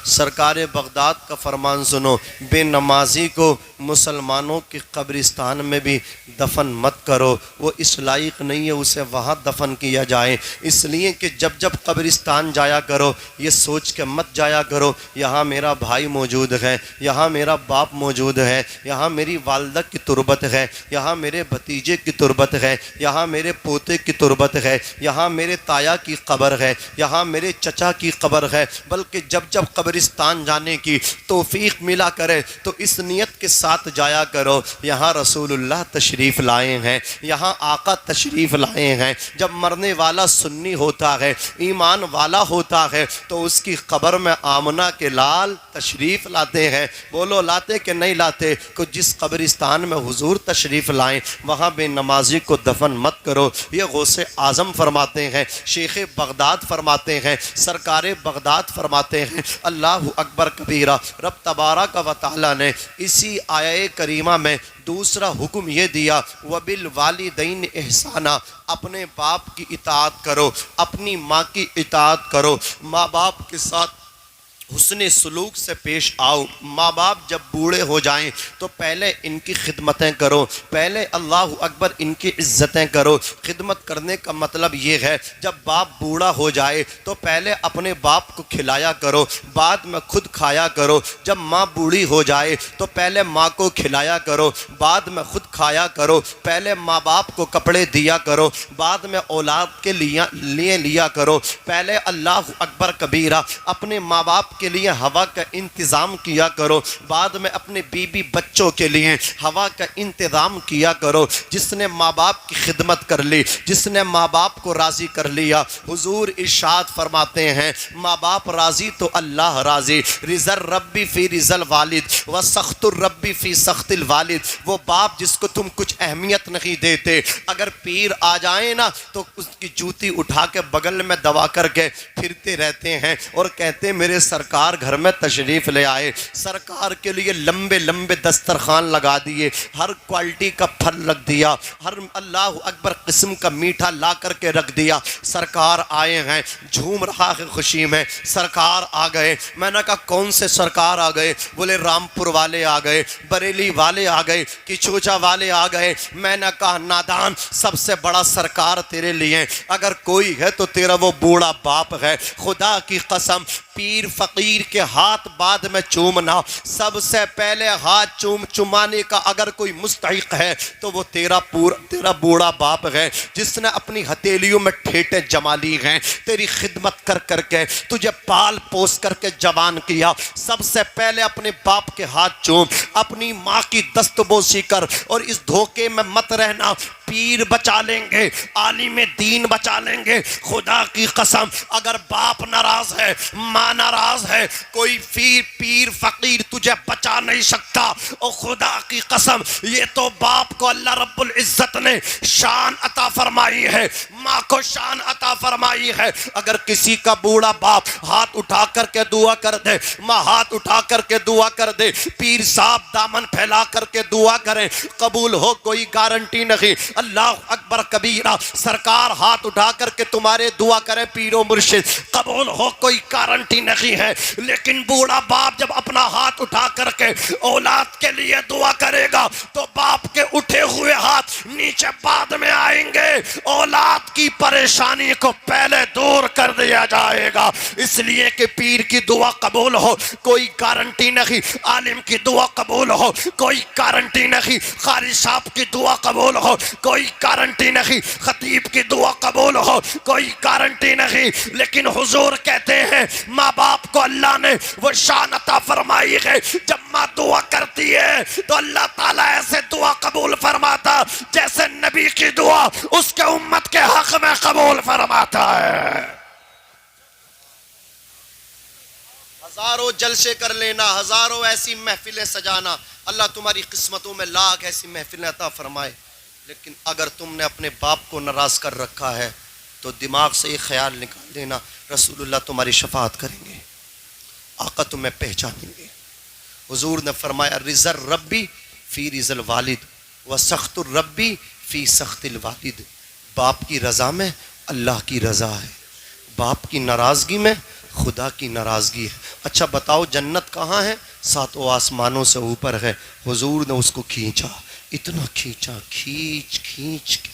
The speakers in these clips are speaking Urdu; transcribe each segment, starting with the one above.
سرکار بغداد کا فرمان سنو، بے نمازی کو مسلمانوں کے قبرستان میں بھی دفن مت کرو، وہ اس لائق نہیں ہے اسے وہاں دفن کیا جائے۔ اس لیے کہ جب جب قبرستان جایا کرو یہ سوچ کے مت جایا کرو یہاں میرا بھائی موجود ہے، یہاں میرا باپ موجود ہے، یہاں میری والدہ کی تربت ہے، یہاں میرے بھتیجے کی تربت ہے، یہاں میرے پوتے کی تربت ہے، یہاں میرے تایا کی قبر ہے، یہاں میرے چچا کی قبر ہے۔ بلکہ جب جب قبرستان جانے کی توفیق ملا کرے تو اس نیت کے ساتھ جایا کرو یہاں رسول اللہ تشریف لائے ہیں، یہاں آقا تشریف لائے ہیں۔ جب مرنے والا سنی ہوتا ہے، ایمان والا ہوتا ہے، تو اس کی قبر میں آمنہ کے لال تشریف لاتے ہیں۔ بولو لاتے کہ نہیں لاتے؟ کہ جس قبرستان میں حضور تشریف لائیں وہاں بے نمازی کو دفن مت کرو۔ یہ غوث اعظم فرماتے ہیں، شیخ بغداد فرماتے ہیں، سرکار بغداد فرماتے ہیں۔ اللہ اکبر کبیرہ۔ رب تبارک و تعالی نے اسی آیہ کریمہ میں دوسرا حکم یہ دیا، وَبِالْوَالِدَيْنِ احسانا، اپنے باپ کی اطاعت کرو، اپنی ماں کی اطاعت کرو، ماں باپ کے ساتھ حسن سلوک سے پیش آؤ۔ ماں باپ جب بوڑھے ہو جائیں تو پہلے ان کی خدمتیں کرو، پہلے اللہ اکبر ان کی عزتیں کرو۔ خدمت کرنے کا مطلب یہ ہے جب باپ بوڑھا ہو جائے تو پہلے اپنے باپ کو کھلایا کرو، بعد میں خود کھایا کرو۔ جب ماں بوڑھی ہو جائے تو پہلے ماں کو کھلایا کرو، بعد میں خود کھایا کرو۔ پہلے ماں باپ کو کپڑے دیا کرو، بعد میں اولاد کے لیے لیا کرو۔ پہلے اللہ اکبر کبیرہ اپنے ماں باپ کے لیے ہوا کا انتظام کیا کرو، بعد میں اپنے بیوی بچوں کے لیے ہوا کا انتظام کیا کرو۔ جس نے ماں باپ کی خدمت کر لی، جس نے ماں باپ کو راضی کر لیا، حضور ارشاد فرماتے ہیں ماں باپ راضی تو اللہ راضی، رضا الرب فی رضا الوالد و سخط الرب فی سخط الوالد۔ وہ باپ جس کو تم کچھ اہمیت نہیں دیتے، اگر پیر آ جائیں نا تو اس کی جوتی اٹھا کے بغل میں دبا کر کے پھرتے رہتے ہیں اور کہتے ہیں میرے سرکار گھر میں تشریف لے آئے۔ سرکار کے لیے لمبے لمبے دسترخوان لگا دیے، ہر کوالٹی کا پھل رکھ دیا، ہر اللہ اکبر قسم کا میٹھا لا کر کے رکھ دیا۔ سرکار آئے ہیں، جھوم رہا ہے خوشی میں۔ سرکار آ گئے، میں نے کہا کون سے سرکار آ گئے؟ بولے رامپور والے آ گئے، بریلی والے آ گئے، کچوچا والے آ گئے۔ میں نے کہا نادان، سب سے بڑا سرکار تیرے لیے اگر کوئی ہے تو تیرا وہ بوڑھا باپ ہے۔ خدا کی قسم پیر فقیر کے ہاتھ بعد میں چومنا، سب سے پہلے ہاتھ چمانے کا اگر کوئی مستحق ہے تو وہ تیرا بوڑھا باپ ہے، جس نے اپنی ہتھیلیوں میں ٹھیٹے جما لی ہیں، تیری خدمت کر کر کے تجھے پال پوس کر کے جوان کیا۔ سب سے پہلے اپنے باپ کے ہاتھ چوم، اپنی ماں کی دست بوسی کر، اور اس دھوکے میں مت رہنا پیر بچا لیں گے، عالم دین بچا لیں گے۔ خدا کی قسم اگر باپ ناراض ہے، ماں ناراض ہے، کوئی پیر فقیر تجھے بچا نہیں سکتا۔ اور خدا کی قسم یہ تو باپ کو اللہ رب العزت نے شان عطا فرمائی ہے، ماں کو شان عطا فرمائی ہے۔ اگر کسی کا بوڑھا باپ ہاتھ اٹھا کر کے دعا کر دے، ماں ہاتھ اٹھا کر کے دعا کر دے، پیر صاحب دامن پھیلا کر کے دعا کریں، قبول ہو کوئی گارنٹی نہیں۔ اللہ اکبر کبیرہ، سرکار ہاتھ اٹھا کر کے تمہارے دعا کریں پیر و مرشد، قبول ہو کوئی گارنٹی نہیں ہے۔ لیکن بوڑھا باپ جب اپنا ہاتھ اٹھا کر کے اولاد کے لیے دعا کرے گا تو باپ کے اٹھے ہوئے ہاتھ نیچے بعد میں آئیں گے، اولاد کی پریشانی کو پہلے دور کر دیا جائے گا۔ اس لیے کہ پیر کی دعا قبول ہو کوئی گارنٹی نہیں، عالم کی دعا قبول ہو کوئی گارنٹی نہیں، قاری صاحب کی دعا قبول ہو کوئی گارنٹی نہیں، خطیب کی دعا قبول ہو کوئی گارنٹی نہیں۔ لیکن حضور کہتے ہیں ماں باپ کو اللہ نے وہ شان عطا فرمائی ہے، جب ماں دعا کرتی ہے تو اللہ تعالیٰ ایسے دعا قبول فرماتا جیسے نبی کی دعا اس کے امت کے حق میں قبول فرماتا ہے۔ ہزاروں جلسے کر لینا، ہزاروں ایسی محفلیں سجانا، اللہ تمہاری قسمتوں میں لاکھ ایسی محفلیں عطا فرمائے، لیکن اگر تم نے اپنے باپ کو ناراض کر رکھا ہے تو دماغ سے یہ خیال نکال دینا رسول اللہ تمہاری شفاعت کریں گے، آقا تمہیں پہچانیں گے۔ حضور نے فرمایا رضا الربی فی رضا الوالد و سخط الربی فی سخط الوالد۔ باپ کی رضا میں اللہ کی رضا ہے، باپ کی ناراضگی میں خدا کی ناراضگی ہے۔ اچھا بتاؤ جنت کہاں ہے؟ ساتوں آسمانوں سے اوپر ہے۔ حضور نے اس کو کھینچا، اتنا کھینچا، کھینچ کھینچ کے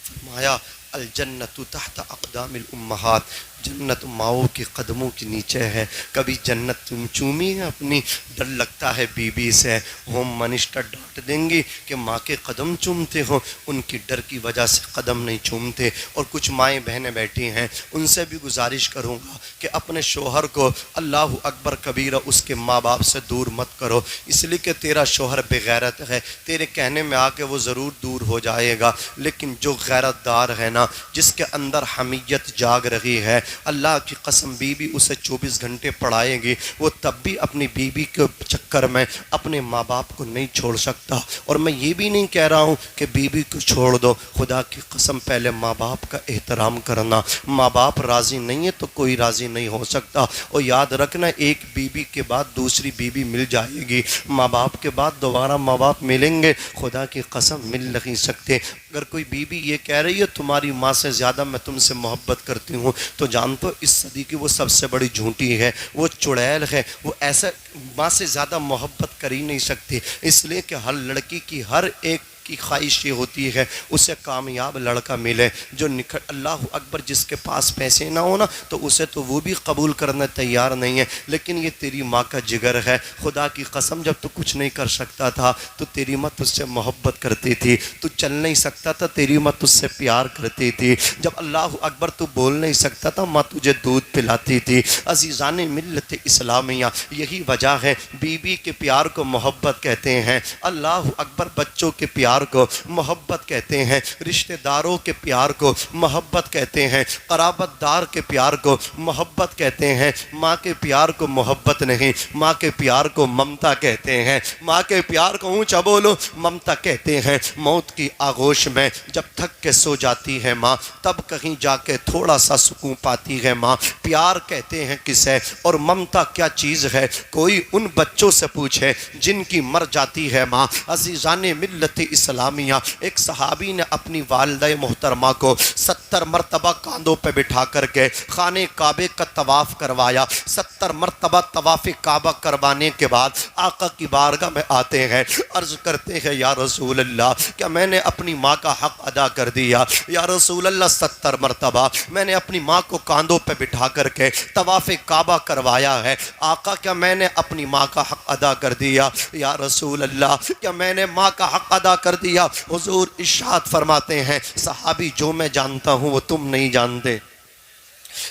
فرمایا الجنت تحت اقدام الامہات، جنت ماؤں کے قدموں کے نیچے ہے۔ کبھی جنت تم چومی ہے اپنی؟ ڈر لگتا ہے بی بی سے، ہوم منسٹر ڈانٹ دیں گی کہ ماں کے قدم چومتے ہو، ان کی ڈر کی وجہ سے قدم نہیں چومتے۔ اور کچھ مائیں بہنیں بیٹھی ہیں، ان سے بھی گزارش کروں گا کہ اپنے شوہر کو اللہ اکبر کبیرہ اس کے ماں باپ سے دور مت کرو، اس لیے کہ تیرا شوہر بے غیرت ہے، تیرے کہنے میں آ کے وہ ضرور دور ہو جائے گا، لیکن جو غیرت دار ہے نا، جس کے اندر حمیت جاگ رہی ہے، اللہ کی قسم بی بی اسے 24 گھنٹے پڑھائے گی، وہ تب بھی اپنی بی بی کے چکر میں اپنے ماں باپ کو نہیں چھوڑ سکتا۔ اور میں یہ بھی نہیں کہہ رہا ہوں کہ بی بی کو چھوڑ دو، خدا کی قسم پہلے ماں باپ کا احترام کرنا، ماں باپ راضی نہیں ہے تو کوئی راضی نہیں ہو سکتا۔ اور یاد رکھنا ایک بی بی کے بعد دوسری بی بی مل جائے گی، ماں باپ کے بعد دوبارہ ماں باپ ملیں گے، خدا کی قسم مل نہیں سکتے۔ اگر کوئی بی بی یہ کہہ رہی ہے تمہاری ماں سے زیادہ میں تم سے محبت کرتی ہوں، تو جانتے ہو اس صدی کی وہ سب سے بڑی جھوٹی ہے، وہ چڑیل ہے، وہ ایسا ماں سے زیادہ محبت کر ہی نہیں سکتی، اس لیے کہ ہر لڑکی کی ہر ایک کی خواہش یہ ہوتی ہے اسے کامیاب لڑکا ملے جو اللہ اکبر، جس کے پاس پیسے نہ ہونا تو اسے تو وہ بھی قبول کرنے تیار نہیں ہے، لیکن یہ تیری ماں کا جگر ہے۔ خدا کی قسم جب تو کچھ نہیں کر سکتا تھا تو تیری ماں تجھ سے محبت کرتی تھی، تو چل نہیں سکتا تھا تیری ماں تجھ سے پیار کرتی تھی، جب اللہ اکبر تو بول نہیں سکتا تھا ماں تجھے دودھ پلاتی تھی۔ عزیزان ملت اسلامیہ، یہی وجہ ہے بی بی کے پیار کو محبت کہتے ہیں، اللہ اکبر بچوں کے پیار کو محبت کہتے ہیں، رشتہ داروں کے پیار کو محبت کہتے ہیں، قرابت دار کے پیار کو محبت کہتے ہیں۔ ماں کے پیار کو محبت نہیں، ماں کے پیار کو ممتا کہتے ہیں، ماں کے پیار کو اونچا بولو ممتا کہتے ہیں۔ موت کی آغوش میں جب تھک کے سو جاتی ہے ماں، تب کہیں جا کے تھوڑا سا سکون پاتی ہے ماں۔ پیار کہتے ہیں کسے اور ممتا کیا چیز ہے، کوئی ان بچوں سے پوچھے جن کی مر جاتی ہے ماں۔ عزیزان ملت اسلامیہ، ایک صحابی نے اپنی والدہ محترمہ کو 70 مرتبہ کاندھوں پہ بٹھا کر کے خانے کعبے کا طواف کروایا۔ 70 مرتبہ طواف کعبہ کروانے کے بعد آقا کی بارگاہ میں آتے ہیں، عرض کرتے ہیں یا رسول اللہ کیا میں نے اپنی ماں کا حق ادا کر دیا؟ یا رسول اللہ 70 مرتبہ میں نے اپنی ماں کو کاندھوں پہ بٹھا کر کے طواف کعبہ کروایا ہے، آقا کیا میں نے اپنی ماں کا حق ادا کر دیا؟ یا رسول اللہ کیا میں نے ماں کا حق ادا کر دیا؟ حضور ارشاد فرماتے ہیں صحابی جو میں جانتا ہوں وہ تم نہیں جانتے،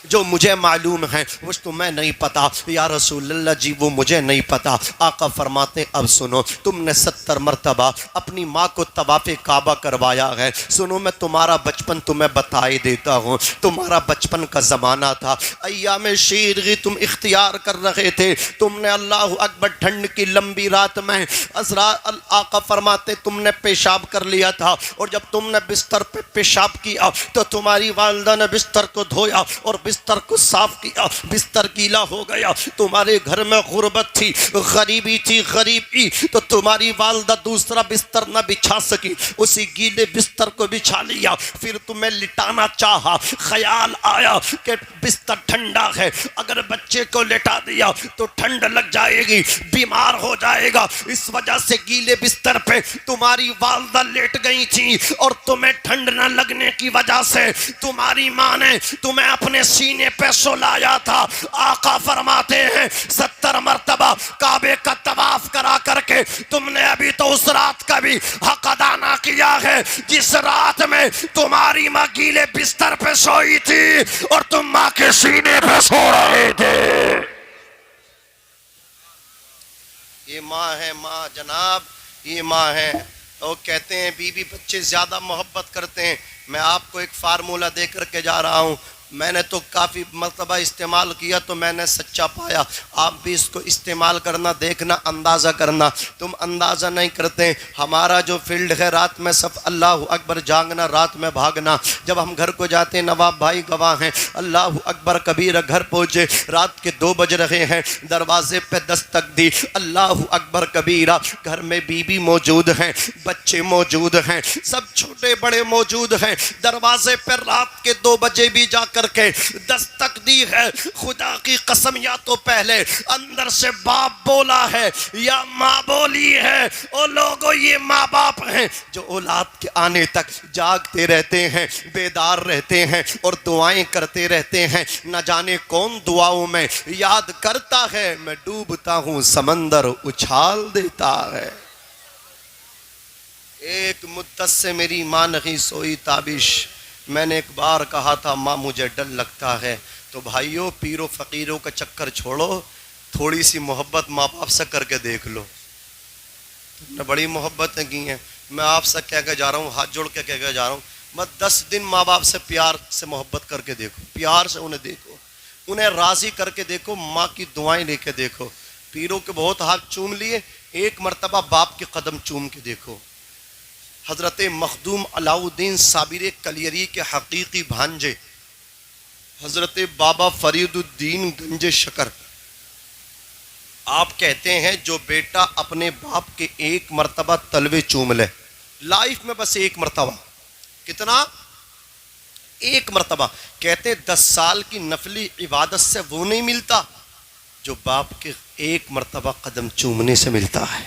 جو مجھے معلوم ہے وہ تمہیں نہیں پتا۔ یا رسول اللہ جی وہ مجھے نہیں پتا۔ آقا فرماتے اب سنو، تم نے 70 مرتبہ اپنی ماں کو طواف کعبہ کروایا ہے، سنو میں تمہارا بچپن تمہیں بتائی دیتا ہوں۔ تمہارا بچپن کا زمانہ تھا، ایام شیرگی تم اختیار کر رہے تھے، تم نے اللہ اکبر ٹھنڈ کی لمبی رات میں آقا فرماتے تم نے پیشاب کر لیا تھا، اور جب تم نے بستر پہ پیشاب کیا تو تمہاری والدہ نے بستر کو دھویا اور بستر کو صاف کیا، بستر گیلا ہو گیا۔ تمہارے گھر میں غربت تھی، غریبی تھی، غریبی، تو تمہاری والدہ دوسرا بستر نہ بچھا سکی، اسی گیلے بستر کو بچھا لیا۔ پھر تمہیں لٹانا چاہا، خیال آیا کہ بستر ٹھنڈا ہے، اگر بچے کو لٹا دیا تو ٹھنڈ لگ جائے گی، بیمار ہو جائے گا، اس وجہ سے گیلے بستر پہ تمہاری والدہ لیٹ گئی تھی، اور تمہیں ٹھنڈ نہ لگنے کی وجہ سے تمہاری ماں نے تمہیں اپنے سینے پہ سلایا تھا۔ آقا فرماتے ہیں 70 مرتبہ کعبے کا طواف کرا کر کے تم نے ابھی تو اس رات کا بھی حق ادا نہ کیا ہے جس رات میں تمہاری ماں گیلے بستر پہ سوئی تھی اور تم ماں کے سینے پہ سو رہے تھے۔ یہ ماں ہے، ماں جناب، یہ ماں ہے۔ وہ کہتے ہیں بیوی بچے زیادہ محبت کرتے ہیں۔ میں آپ کو ایک فارمولہ دے کر کے جا رہا ہوں، میں نے تو کافی مرتبہ استعمال کیا تو میں نے سچا پایا، آپ بھی اس کو استعمال کرنا، دیکھنا، اندازہ کرنا۔ تم اندازہ نہیں کرتے، ہمارا جو فیلڈ ہے رات میں سب اللہ اکبر جاگنا، رات میں بھاگنا۔ جب ہم گھر کو جاتے ہیں، نواب بھائی گواہ ہیں، اللہ اکبر کبیرہ گھر پہنچے، رات کے 2 بج رہے ہیں، دروازے پہ دستک دی، اللہ اکبر کبیرہ، گھر میں بیوی موجود ہیں، بچے موجود ہیں، سب چھوٹے بڑے موجود ہیں، دروازے پہ رات کے 2 بجے بھی جا کر کے دستک دی ہے. خدا کی قسم یا تو پہلے اندر سے باپ بولا ہے یا ماں بولی ہے. او لوگوں یہ ماں باپ ہیں جو اولاد کے آنے تک جاگتے رہتے ہیں, بیدار رہتے ہیں اور دعائیں کرتے رہتے ہیں. نہ جانے کون دعاؤں میں یاد کرتا ہے, میں ڈوبتا ہوں سمندر اچھال دیتا ہے. ایک مدت سے میری ماں نہیں سوئی تابش. میں نے ایک بار کہا تھا ماں مجھے ڈر لگتا ہے. تو بھائیوں پیروں فقیروں کا چکر چھوڑو, تھوڑی سی محبت ماں باپ سے کر کے دیکھ لو. تم نے بڑی محبتیں کی ہیں, میں آپ سے کہہ کے جا رہا ہوں, ہاتھ جوڑ کے کہہ کے جا رہا ہوں, میں 10 دن ماں باپ سے پیار سے محبت کر کے دیکھو, پیار سے انہیں دیکھو, انہیں راضی کر کے دیکھو, ماں کی دعائیں لے کے دیکھو. پیروں کے بہت ہاتھ چوم لیے, ایک مرتبہ باپ کے قدم چوم کے دیکھو. حضرت مخدوم علاؤ الدین صابری کلیری کے حقیقی بھانجے حضرت بابا فرید الدین گنج شکر آپ کہتے ہیں جو بیٹا اپنے باپ کے ایک مرتبہ تلوے چوم لے, لائف میں بس ایک مرتبہ, کتنا؟ ایک مرتبہ, کہتے 10 سال کی نفلی عبادت سے وہ نہیں ملتا جو باپ کے ایک مرتبہ قدم چومنے سے ملتا ہے.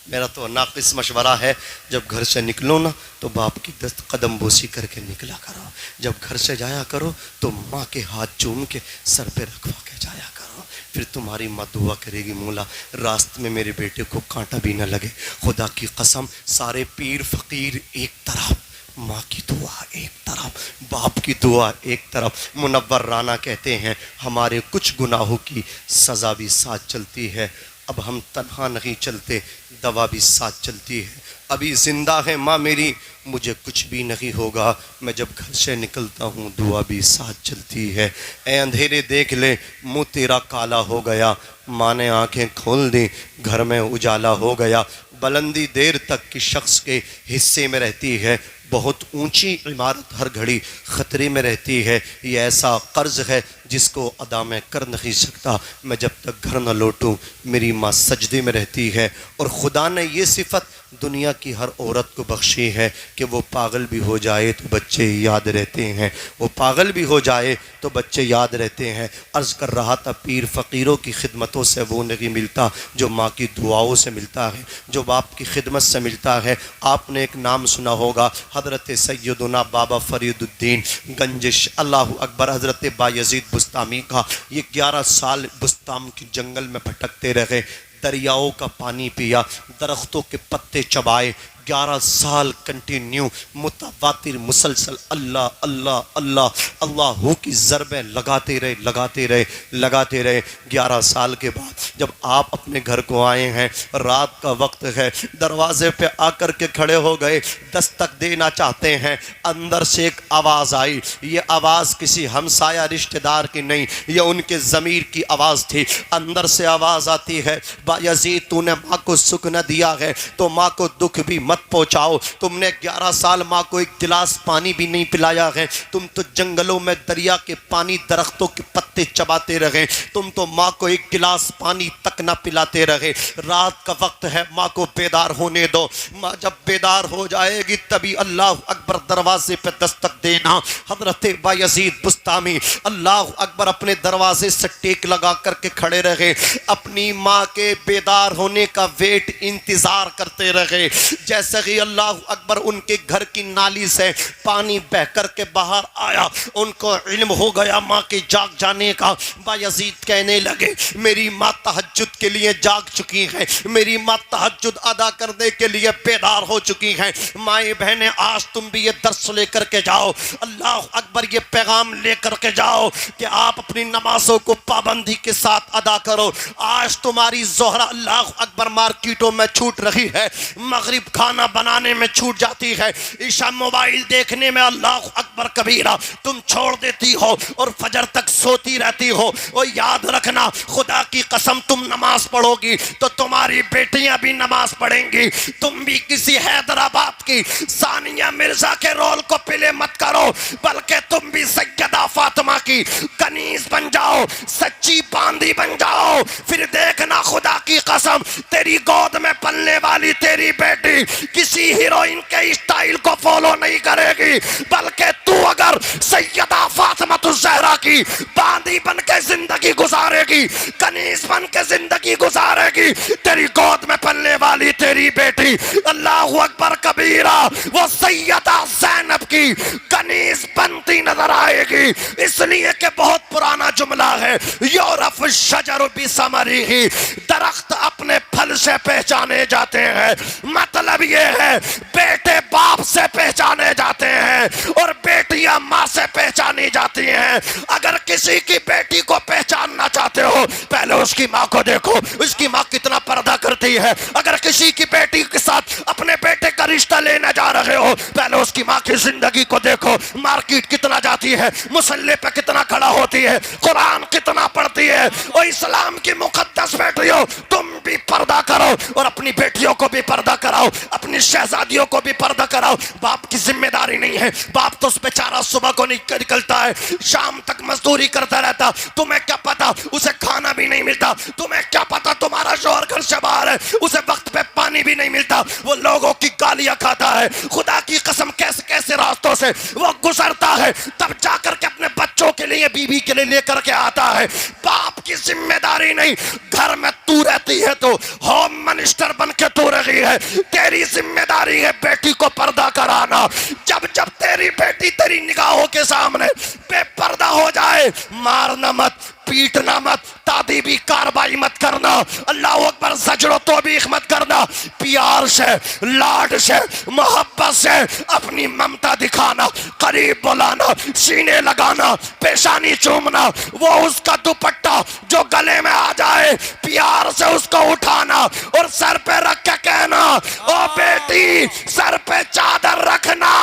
میرا تو ناقص مشورہ ہے, جب گھر سے نکلو نا تو باپ کی قدم بوسی کر کے نکلا کرو. جب گھر سے جایا کرو تو ماں کے ہاتھ چوم کے سر پہ رکھوا کے جایا کرو. پھر تمہاری ماں دعا کرے گی, مولا راستے میں میرے بیٹے کو کانٹا بھی نہ لگے. خدا کی قسم سارے پیر فقیر ایک طرف, ماں کی دعا ایک طرف, باپ کی دعا ایک طرف. منور رانا کہتے ہیں ہمارے کچھ گناہوں کی سزا بھی ساتھ چلتی ہے, اب ہم تنہا نہیں چلتے, دوا بھی ساتھ چلتی ہے. ابھی زندہ ہے ماں میری, مجھے کچھ بھی نہیں ہوگا, میں جب گھر سے نکلتا ہوں دعا بھی ساتھ چلتی ہے. اے اندھیرے دیکھ لے منہ تیرا کالا ہو گیا, ماں نے آنکھیں کھول دی گھر میں اجالا ہو گیا. بلندی دیر تک کی شخص کے حصے میں رہتی ہے, بہت اونچی عمارت ہر گھڑی خطرے میں رہتی ہے. یہ ایسا قرض ہے جس کو ادا میں کر نہیں سکتا, میں جب تک گھر نہ لوٹوں میری ماں سجدے میں رہتی ہے. اور خدا نے یہ صفت دنیا کی ہر عورت کو بخشی ہے کہ وہ پاگل بھی ہو جائے تو بچے یاد رہتے ہیں, وہ پاگل بھی ہو جائے تو بچے یاد رہتے ہیں. عرض کر رہا تھا پیر فقیروں کی خدمتوں سے وہ نہیں ملتا جو ماں کی دعاؤں سے ملتا ہے, جو باپ کی خدمت سے ملتا ہے. آپ نے ایک نام سنا ہوگا, حضرت سیدنا بابا فرید الدین گنجش, اللہ اکبر, حضرت بایزید بستامی کا. یہ 11 سال بستام کے جنگل میں بھٹکتے رہے, دریاؤں کا پانی پیا, درختوں کے پتے چبائے, 11 سال کنٹینیو متواتر مسلسل اللہ اللہ اللہ اللہ کی ضربیں لگاتے رہے. 11 سال کے بعد جب آپ اپنے گھر کو آئے ہیں, رات کا وقت ہے, دروازے پہ آ کر کے کھڑے ہو گئے, دستک دینا چاہتے ہیں. اندر سے ایک آواز آئی, یہ آواز کسی ہمسایہ رشتہ دار کی نہیں, یہ ان کے ضمیر کی آواز تھی. اندر سے آواز آتی ہے, بایزید تو نے ماں کو سکھ نہ دیا ہے تو ماں کو دکھ بھی مت پہنچاؤ. تم نے 11 سال ماں کو ایک گلاس پانی بھی نہیں پلایا ہے, تم تو جنگلوں میں دریا کے پانی درختوں کے پتے چباتے رہے, تم تو ماں کو ایک گلاس پانی تک نہ پلاتے رہے. رات کا وقت ہے, ماں کو بیدار ہونے دو. ماں جب بیدار ہو جائے گی تبھی اللہ اکبر دروازے پہ دستک دینا. حضرت بایزید بستامی اللہ اکبر اپنے دروازے سے ٹیک لگا کر کے کھڑے رہے, اپنی ماں کے بیدار ہونے کا ویٹ انتظار کرتے رہے. جیسے ہی اللہ اکبر ان کے گھر کی نالی سے پانی بہ کر کے باہر آیا, ان کو علم ہو گیا ماں کے جاگ جانے کا. بایزید کہنے لگے میری ماں تہجد کے لیے جاگ چکی ہے, میری ماں تہجد ادا کرنے کے لیے بیدار ہو چکی ہیں. مائیں بہنیں آج تم بھی یہ درس لے کر کے جاؤ, اللہ اکبر یہ پیغام لے کر کے جاؤ کہ آپ اپنی نمازوں کو پابندی کے ساتھ ادا کرو. آج تمہاری زہرہ اللہ اکبر مارکیٹوں میں چھوٹ رہی ہے, مغرب کھانا بنانے میں چھوٹ جاتی ہے, عشاء موبائل دیکھنے میں اللہ اکبر کبیرہ تم چھوڑ دیتی ہو اور فجر تک سوتی رہتی ہو. اور یاد رکھنا خدا کی قسم تم نماز پڑھو گی تو تمہاری بیٹیاں بھی نماز پڑھیں گی. تم بھی کسی حیدرآباد کی ثانیہ مرزا کے رول کو پلے مت کرو, بلکہ تم بھی سیدہ فاطمہ کی کنیز بن جاؤ, سچی باندی بن جاؤ. پھر دیکھنا خدا کی قسم تیری گود میں پلنے والی تیری بیٹی کسی ہیروئن کے اسٹائل کو فالو نہیں کرے گی، بلکہ تو اگر سیدہ فاطمہ الزہرا کی باندی بن کے زندگی گزارے گی، کنیز بن کے زندگی گزارے گی، تیری گود میں پلنے والی تیری بیٹی اللہ اکبر کبیرہ وہ سیدہ زینب کی کنیز بنتی نظر آئے گی۔ اس لیے کہ بہت پرانا جملہ ہے، یعرف الشجر بثمرہ، درخت اپنے پھل سے پہچانے جاتے ہیں۔ مطلب یہ ہے بیٹے باپ سے پہچانے جاتے ہیں اور بیٹیاں ماں سے پہچانی جاتی ہیں۔ اگر کسی کی بیٹی کو پہچاننا چاہتے ہو پہلے اس کی ماں کو دیکھو، اس کی ماں کتنا پردہ کرتی ہے۔ اگر کسی کی بیٹی کے ساتھ اپنے بیٹے کا رشتہ لینے جا رہے ہو پہلے اس کی ماں کی زندگی کو دیکھو، مارکیٹ کتنا جاتی ہے، مسلح پہ کتنا کھڑا ہوتی ہے، قرآن کتنا پڑھتی ہے۔ اور اسلام کی مقدس بیٹیوں تم بھی پردہ کرو اور اپنی بیٹیوں کو بھی پردہ کراؤ، اپنی شہزادیوں کو بھی پردہ کراؤ۔ باپ کی ذمہ داری نہیں ہے، باپ تو اس بیچارہ صبح کو نکلتا ہے شام تک مزدوری کرتا رہتا، تمہیں کیا پتا اسے کھانا بھی نہیں ملتا، تمہیں کیا پتا تمہارا شوہر گھر سے باہر ہے اسے وقت پہ پانی بھی نہیں ملتا، وہ لوگوں کی گالیاں کھاتا ہے، خدا کی قسم کیسے کیسے راستوں سے وہ گزرتا ہے، تب جا کر کے اپنے بچوں کے لیے بیوی کے لیے لے کر کے آتا ہے۔ باپ کی ذمہ داری نہیں، گھر میں تو رہتی ہے تو ہوم منسٹر بن کے تو رہی ہے، تیری ذمہ داری ہے بیٹی کو پردہ کرانا۔ جب تیری بیٹی تیری نگاہوں کے سامنے بے پردہ ہو جائے مارنا مت، پیٹنا مت، تعذیبی کاروائی مت کرنا، اللہ اکبر زجر و توبیخ مت کرنا، پیار سے لاڈ سے محبت سے اپنی ممتا دکھانا، قریب بلانا، سینے لگانا، پیشانی چومنا، وہ اس کا دوپٹہ جو گلے میں آ جائے پیار سے اس کو اٹھانا اور سر پہ رکھ کے کہنا او بیٹی سر پہ چادر رکھنا،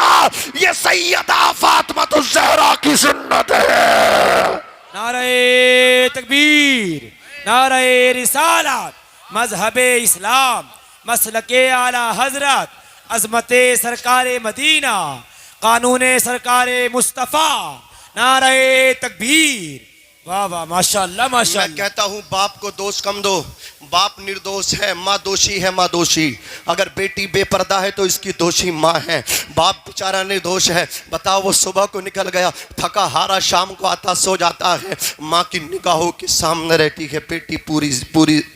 یہ سیدہ فاطمہ الزہرا کی سنت ہے۔ نعرہ تکبیر، نعرہ رسالت، مذہب اسلام، مسلک اعلی حضرت، عظمت سرکار مدینہ، قانون سرکار مصطفیٰ، نعرہ تکبیر۔ واہ واہ ماشاءاللہ میں ماشاءاللہ۔ کہتا ہوں باپ کو دوش کم دو، باپ نردوش ہے، ماں دوشی ہے، ماں دوشی۔ اگر بیٹی بے پردہ ہے تو اس کی دوشی ماں ہے، باپ بیچارہ نردوش ہے۔ بتاؤ وہ صبح کو نکل گیا تھکا ہارا، شام کو آتا سو جاتا ہے، ماں کی نگاہوں کے سامنے رہتی ہے بیٹی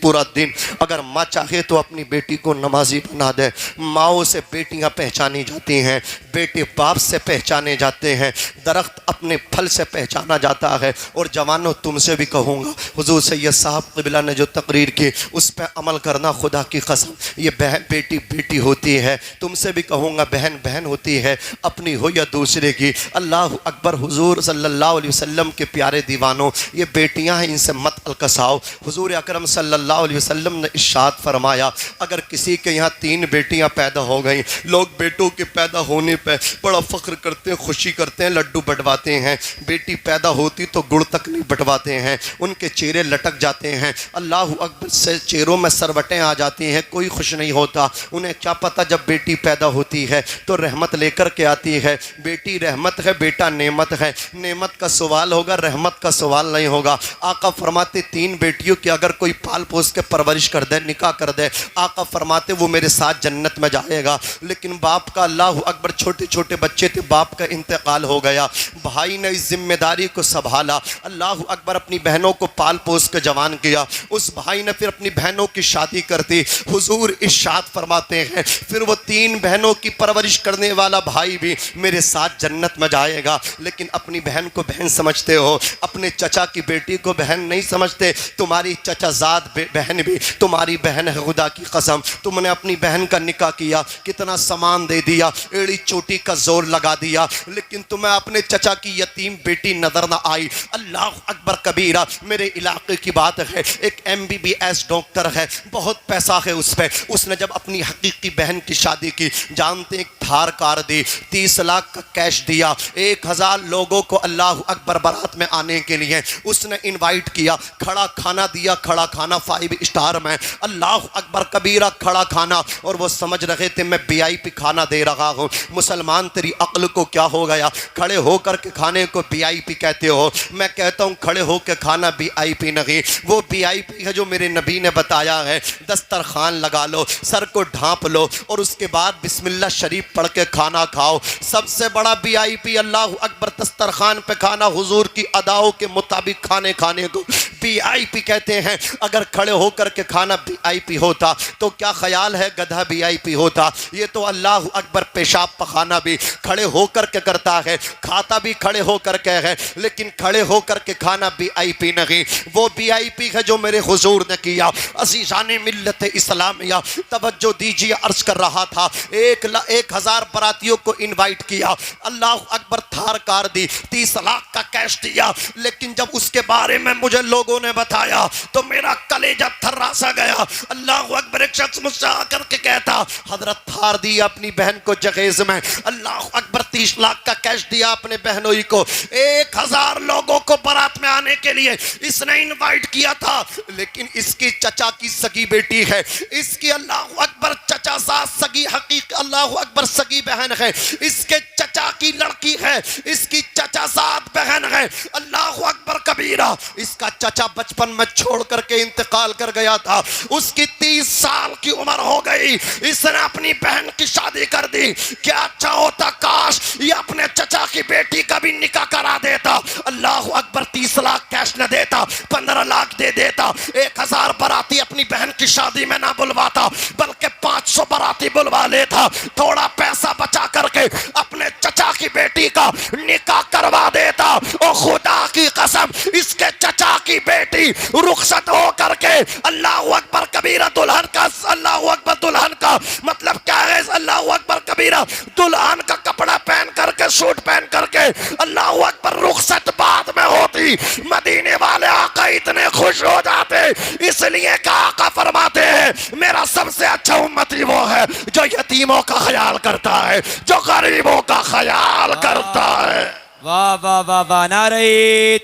پورا دن۔ اگر ماں چاہے تو اپنی بیٹی کو نمازی بنا دے۔ ماؤں سے بیٹیاں پہچانی جاتی ہیں، بیٹے باپ سے پہچانے جاتے ہیں، درخت اپنے پھل سے پہچانا جاتا ہے۔ اور جوانوں تم سے بھی کہوں گا، حضور سید صاحب قبلہ نے جو تقریر کی اس پہ عمل کرنا، خدا کی قسم یہ بہن بیٹی بیٹی ہوتی ہے، تم سے بھی کہوں گا بہن بہن ہوتی ہے، اپنی ہو یا دوسرے کی۔ اللہ اکبر، حضور صلی اللہ علیہ وسلم کے پیارے دیوانوں، یہ بیٹیاں ہیں ان سے مت الکساؤ۔ حضور اکرم صلی اللہ علیہ وسلم نے ارشاد فرمایا اگر کسی کے یہاں 3 بیٹیاں پیدا ہو گئیں، لوگ بیٹوں کے پیدا ہونے پہ بڑا فخر کرتے ہیں، خوشی کرتے ہیں، لڈو بٹواتے ہیں، بیٹی پیدا ہوتی تو گڑ تک نہیں بٹواتے ہیں، ان کے چہرے لٹک جاتے ہیں، اللہ اکبر سے چہروں میں سروٹیں آ جاتی ہیں، کوئی خوش نہیں ہوتا۔ انہیں کیا پتہ جب بیٹی پیدا ہوتی ہے تو رحمت لے کر کے آتی ہے، بیٹی رحمت ہے، بیٹا نعمت ہے، نعمت کا سوال ہوگا، رحمت کا سوال نہیں ہوگا۔ آقا فرماتے 3 بیٹیوں کی اگر کوئی پال پوس کے پرورش کر دے، نکاح کر دے، آقا فرماتے وہ میرے ساتھ جنت میں جائے گا۔ لیکن باپ کا، اللہ اکبر، چھوٹے چھوٹے بچے تھے، باپ کا انتقال ہو گیا، بھائی نے اس ذمہ داری کو سنبھالا، اللہ اکبر، اپنی بہنوں کو پال پوس کے جوان کیا، اس بھائی نے پھر اپنی بہنوں کی شادی کر دی۔ حضور ارشاد فرماتے ہیں پھر وہ 3 بہنوں کی پرورش کرنے والا بھائی بھی میرے ساتھ جنت میں جائے گا۔ لیکن اپنی بہن کو بہن سمجھتے ہو، اپنے چچا کی بیٹی کو بہن نہیں سمجھتے۔ تمہاری چچا زاد بہن بھی تمہاری بہن ہے، خدا کی قسم۔ تم نے اپنی بہن کا نکاح کیا، کتنا سامان دے دیا، ایڑی چوٹی کا زور لگا دیا، لیکن تمہیں اپنے چچا کی یتیم بیٹی نظر نہ آئی۔ اللہ اکبر کبیرہ۔ میرے علاقے کی بات ہے، ایک MBBS ڈاکٹر ہے، بہت پیسہ ہے اس پہ، اس نے جب اپنی حقیقی بہن کی شادی کی، جانتے ایک تھار کار دی، 30 لاکھ کا کیش دیا، 1000 لوگوں کو اللہ اکبر بارات میں آنے کے لیے اس نے انوائٹ کیا، کھڑا کھانا دیا، کھڑا کھانا 5 اسٹار میں، اللہ اکبر کبیرہ، کھڑا کھانا۔ اور وہ سمجھ رہے تھے میں VIP کھانا دے رہا ہوں۔ مسلمان تیری عقل کو کیا ہو گیا، کھڑے ہو کر کے کھانے کو VIP کہتے ہو؟ میں کہتا ہوں کھڑے ہو کے کھانا VIP نہیں، وہ VIP ہے جو میرے نبی نبی نے بتایا ہے دسترخوان لگا لو، سر کو ڈھانپ لو اور اس کے بعد بسم اللہ شریف پڑھ کے کھانا کھاؤ۔ سب سے بڑا VIP اللہ اکبر دسترخوان پہ کھانا، حضور کی اداؤں کے مطابق کھانے کو VIP کہتے ہیں۔ اگر کھڑے ہو کر کے کھانا VIP ہوتا تو کیا خیال ہے گدھا VIP ہوتا؟ یہ تو اللہ اکبر پیشاب پخانا بھی کھڑے ہو کر کے کرتا ہے، کھاتا بھی کھڑے ہو کر کے ہے، لیکن کھڑے ہو کر کے کھانا VIP نہیں، وہ VIP ہے جو میرے حضور نے کیا۔ عزیزان ملت اسلامیہ توجہ دیجیے، عرض کر رہا تھا 1000 براتیوں کو انوائٹ کیا، اللہ اکبر تھار کار دی، 30 لاکھ کا کیش دیا، لیکن جب اس کے بارے میں مجھے لوگوں نے بتایا تو میرا کلیجہ تھرا سا گیا۔ اللہ اکبر، ایک شخص مجھ سے آ کر کے کہتا حضرت تھار دی اپنی بہن کو جہیز میں، اللہ اکبر 30 لاکھ کا کیش دیا اپنے بہنوئی کو، 1000 لوگوں کو بارات میں آنے کے لیے اس نے انوائٹ کیا تھا، لیکن اس کی چچا کی سگی بیٹی ہے، اس کی اللہ اکبر چچا ساس سگی حقیقی اللہ اکبر سگی بہن ہے، اس کے چچا کی لڑکی ہے، اس کی چچا سات بہن ہے، اللہ اکبر کبیرہ۔ اس کا چچا بچپن میں چھوڑ کر کے انتقال کر گیا تھا، اس کی 30 سال کی عمر ہو گئی، اس نے اپنی بہن کی شادی کر دی۔ کیا اچھا ہوتا کاش یہ اپنے چچا کی بیٹی کا بھی نکاح کرا دیتا، اللہ اکبر 30 لاکھ کیش نہ دیتا، 15 لاکھ دے دیتا، 1000 باراتی اپنی بہن کی شادی میں نہ بلواتا بلکہ 500 باراتی بلوا لیتا، تھوڑا پیسہ بچا کر کے اپنے چچا کی بیٹی کا نکاح کروا دیتا۔ اور خدا کی قسم اس کے چچا کی بیٹی رخصت ہو کر کے اللہ اکبر کبیرہ دلہن کا، اللہ اکبر دلہن کا مطلب کیا ہے، اللہ اکبر کبیرہ دلہن کا کپڑا پہن کر کے، سوٹ پہن کر کے اللہ اکبر رخصت بعد میں ہوتی، مدینے والے آقا اتنے خوش ہو جاتے، اس لیے کہ آقا فرماتے ہیں میرا سب سے اچھا امتی وہ ہے جو یتیموں کا خیال کرتا ہے، جو غریبوں کا خیال کرتا ہے۔ واہ واہ واہ واہ، نعرہ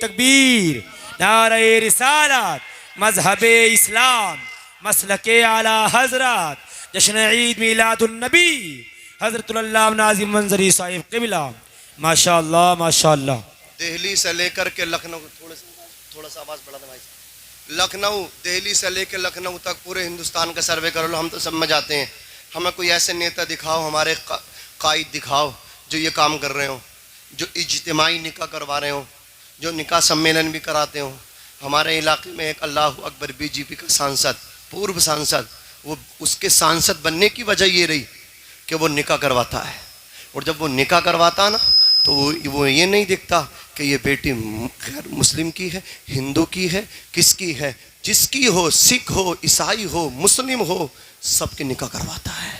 تکبیر، نعرہ رسالت، مذہب اسلام، مسلک اعلی حضرت، جشن عید میلاد النبی حضرت اللہ ناظم منظری صاحب قبلہ، ماشاءاللہ ماشاءاللہ۔ دہلی سے لے کر کے لکھنؤ، تھوڑا سا آواز بڑھا دیں بھائی، لکھنؤ، دہلی سے لے کے لکھنؤ تک پورے ہندوستان کا سروے کر لو، ہم تو سب میں جاتے ہیں، ہمیں کوئی ایسے نیتا دکھاؤ، ہمارے قائد دکھاؤ جو یہ کام کر رہے ہوں، جو اجتماعی نکاح کروا رہے ہوں، جو نکاح سمیلن بھی کراتے ہوں۔ ہمارے علاقے میں ایک اللہ اکبر BJP کا سانسد، پورو سانسد، وہ اس کے سانسد بننے کی وجہ یہ رہی کہ وہ نکاح کرواتا ہے، اور جب وہ نکاح کرواتا نا تو وہ یہ نہیں دیکھتا کہ یہ بیٹی غیر مسلم کی ہے، ہندو کی ہے، کس کی ہے، جس کی ہو، سکھ ہو، عیسائی ہو، مسلم ہو، سب کے نکاح کرواتا ہے۔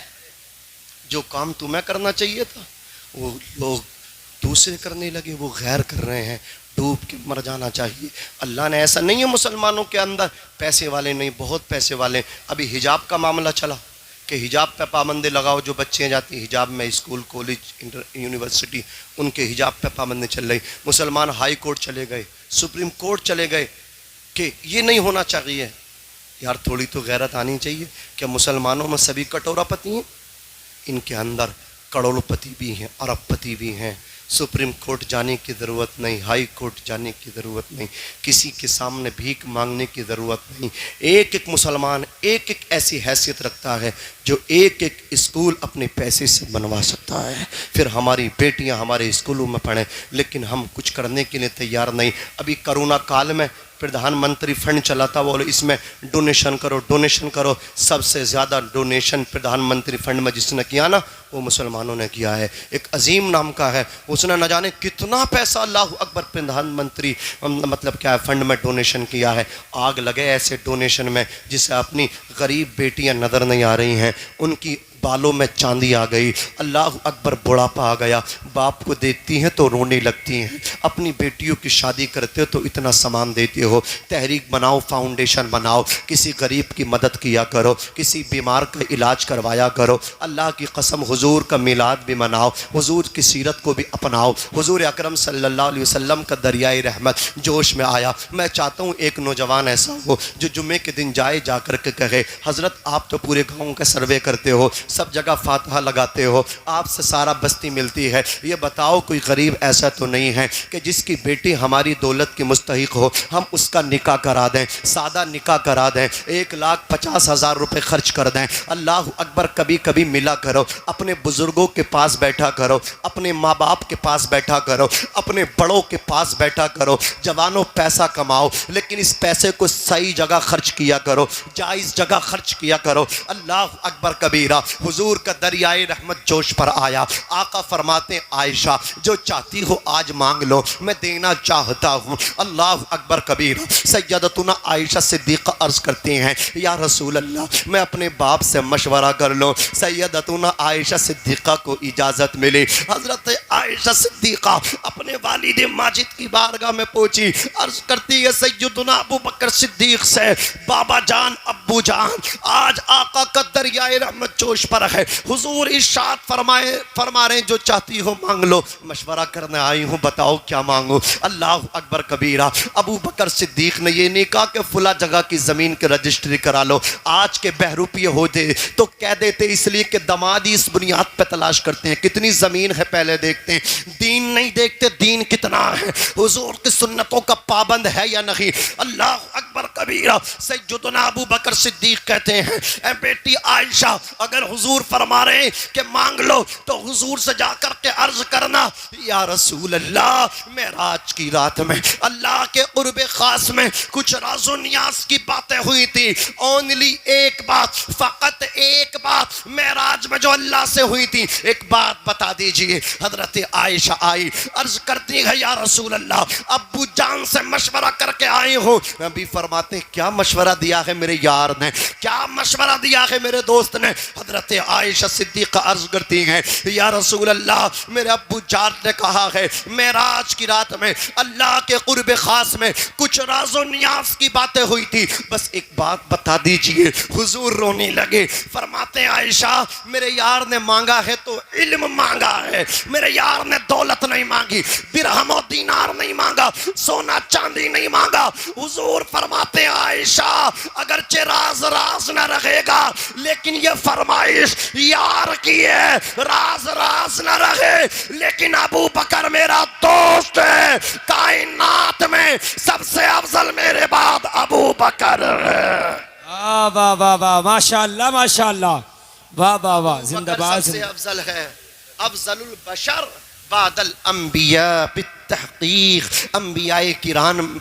جو کام تمہیں کرنا چاہیے تھا وہ لوگ دوسرے کرنے لگے، وہ غیر کر رہے ہیں، ڈوب کے مر جانا چاہیے۔ اللہ نے ایسا نہیں ہے مسلمانوں کے اندر پیسے والے نہیں، بہت پیسے والے۔ ابھی حجاب کا معاملہ چلا کہ حجاب پہ پابندی لگاؤ، جو بچیاں جاتی ہیں حجاب میں اسکول، کالج، یونیورسٹی، ان کے حجاب پہ پابندی چل رہی۔ مسلمان ہائی کورٹ چلے گئے، سپریم کورٹ چلے گئے کہ یہ نہیں ہونا چاہیے۔ یار تھوڑی تو غیرت آنی چاہیے کہ مسلمانوں میں سبھی کٹورا پتی ہیں، ان کے اندر کروڑ پتی بھی ہیں، ارب پتی بھی ہیں۔ سپریم کورٹ جانے کی ضرورت نہیں، ہائی کورٹ جانے کی ضرورت نہیں، کسی کے سامنے بھیک مانگنے کی ضرورت نہیں۔ ایک ایک مسلمان ایک ایک ایسی حیثیت رکھتا ہے جو ایک ایک اسکول اپنے پیسے سے بنوا سکتا ہے، پھر ہماری بیٹیاں ہمارے اسکولوں میں پڑھیں، لیکن ہم کچھ کرنے کے لیے تیار نہیں۔ ابھی کرونا کال میں پردھان منتری فنڈ چلا تھا، بولے اس میں ڈونیشن کرو، ڈونیشن کرو۔ سب سے زیادہ ڈونیشن پردھان منتری فنڈ میں جس نے کیا نا وہ مسلمانوں نے کیا ہے۔ ایک عظیم نام کا ہے، اس نے نہ جانے کتنا پیسہ اللہ اکبر پردھان منتری مطلب کیا ہے فنڈ میں ڈونیشن کیا ہے۔ آگ لگے ایسے ڈونیشن میں جسے اپنی غریب بیٹیاں نظر نہیں آ رہی ہیں، ان کی بالوں میں چاندی آ گئی، اللہ اکبر بڑھاپا آ گیا، باپ کو دیکھتی ہیں تو رونے لگتی ہیں، اپنی بیٹیوں کی شادی کرتے ہو تو اتنا سامان دیتے ہو۔ تحریک بناؤ، فاؤنڈیشن بناؤ، کسی غریب کی مدد کیا کرو، کسی بیمار کا علاج کروایا کرو۔ اللہ کی قسم حضور کا میلاد بھی مناؤ، حضور کی سیرت کو بھی اپناؤ۔ حضور اکرم صلی اللہ علیہ وسلم کا دریائے رحمت جوش میں آیا۔ میں چاہتا ہوں ایک نوجوان ایسا ہو جو جمعے کے دن جائے، جا کر کے کہے حضرت آپ تو پورے گاؤں کا سروے کرتے ہو، سب جگہ فاتحہ لگاتے ہو، آپ سے سارا بستی ملتی ہے، یہ بتاؤ کوئی غریب ایسا تو نہیں ہے کہ جس کی بیٹی ہماری دولت کی مستحق ہو، ہم اس کا نکاح کرا دیں، سادہ نکاح کرا دیں، 1,50,000 روپے خرچ کر دیں؟ اللہ اکبر، کبھی کبھی ملا کرو، اپنے بزرگوں کے پاس بیٹھا کرو، اپنے ماں باپ کے پاس بیٹھا کرو، اپنے بڑوں کے پاس بیٹھا کرو۔ جوانوں پیسہ کماؤ، لیکن اس پیسے کو صحیح جگہ خرچ کیا کرو، جائز جگہ خرچ کیا کرو۔ اللہ اکبر کبیرہ۔ حضور کا دریائے رحمت جوش پر آیا، آقا فرماتے عائشہ جو چاہتی ہو آج مانگ لو، میں دینا چاہتا ہوں۔ اللہ اکبر کبیرہ۔ سیدتنا عائشہ صدیقہ عرض کرتی ہیں یا رسول اللہ میں اپنے باپ سے مشورہ کر لوں۔ سیدتنا عائشہ صدیقہ کو اجازت ملی۔ حضرت عائشہ صدیقہ اپنے والد ماجد کی بارگاہ میں پہنچی، عرض کرتی ہے سیدنا ابو بکر صدیق سے، بابا جان، ابو جان، آج آقا کا دریائے رحمت جوش پر ہے، حضور ارشاد فرما رہے ہیں جو چاہتی ہو مانگ لو، مشورہ کرنے آئی ہوں، بتاؤ کیا مانگو؟ اللہ اکبر کبیرہ۔ ابو بکر صدیق نے یہ نہیں کہا کہ فلاں جگہ کی زمین کی رجسٹری کرا لو، آج کے بہروپیے ہوتے تو کہہ دیتے، اس لیے کہ دمادی اس بنیاد پہ تلاش کرتے ہیں کتنی زمین ہے پہلے دیکھتے ہیں، دین نہیں دیکھتے دین کتنا ہے، حضور کی سنتوں کا پابند ہے یا نہیں۔ اللہ اکبر کبیرہ۔ سیدنا ابو بکر صدیق کہتے ہیں اے بیٹی عائشہ، اگر حضور فرما رہے ہیں کہ مانگ لو تو حضور سے جا کر کے عرض کرنا یا رسول اللہ معراج کی رات میں اللہ کے قرب خاص میں کچھ راز و نیاز کی باتیں ہوئی تھی، اونلی ایک بات، فقط ایک بات معراج میں جو اللہ سے ہوئی تھی، ایک بات بتا دیجئے۔ حضرت عائشہ آئی، عرض کرتی ہے یا رسول اللہ ابو جان سے مشورہ کر کے آئی ہوں۔ نبی فرماتے ہیں کیا مشورہ دیا ہے میرے یار نے، کیا مشورہ دیا ہے میرے دوست نے؟ حضرت عائشہ صدیقہ عرض کرتی ہیں یا رسول اللہ میرے ابو جان نے کہا ہے معراج کی رات میں اللہ کے قرب خاص میں کچھ راز و نیاز کی باتیں ہوئی تھی، بس ایک بات بتا دیجئے۔ حضور رونے لگے، فرماتے ہیں عائشہ میرے یار نے مانگا ہے تو علم مانگا ہے، میرے یار نے دولت نہیں مانگی، درہم و دینار نہیں مانگا، سونا چاندی نہیں مانگا۔ حضور فرماتے ہیں عائشہ اگرچہ راز راز نہ رہے گا لیکن یہ فرمائش یار کی ہے، راز راز نہ رہے لیکن ابو بکر میرا دوست ہے، کائنات میں سب سے افضل میرے بعد ابو بکر ہے۔ واہ واہ واہ واہ، ماشاء اللہ ماشاء اللہ، واہ واہ واہ، زندہ باد۔ سب سے افضل ہے، افضل البشر بعد الانبیاء بالتحقیق۔ انبیاء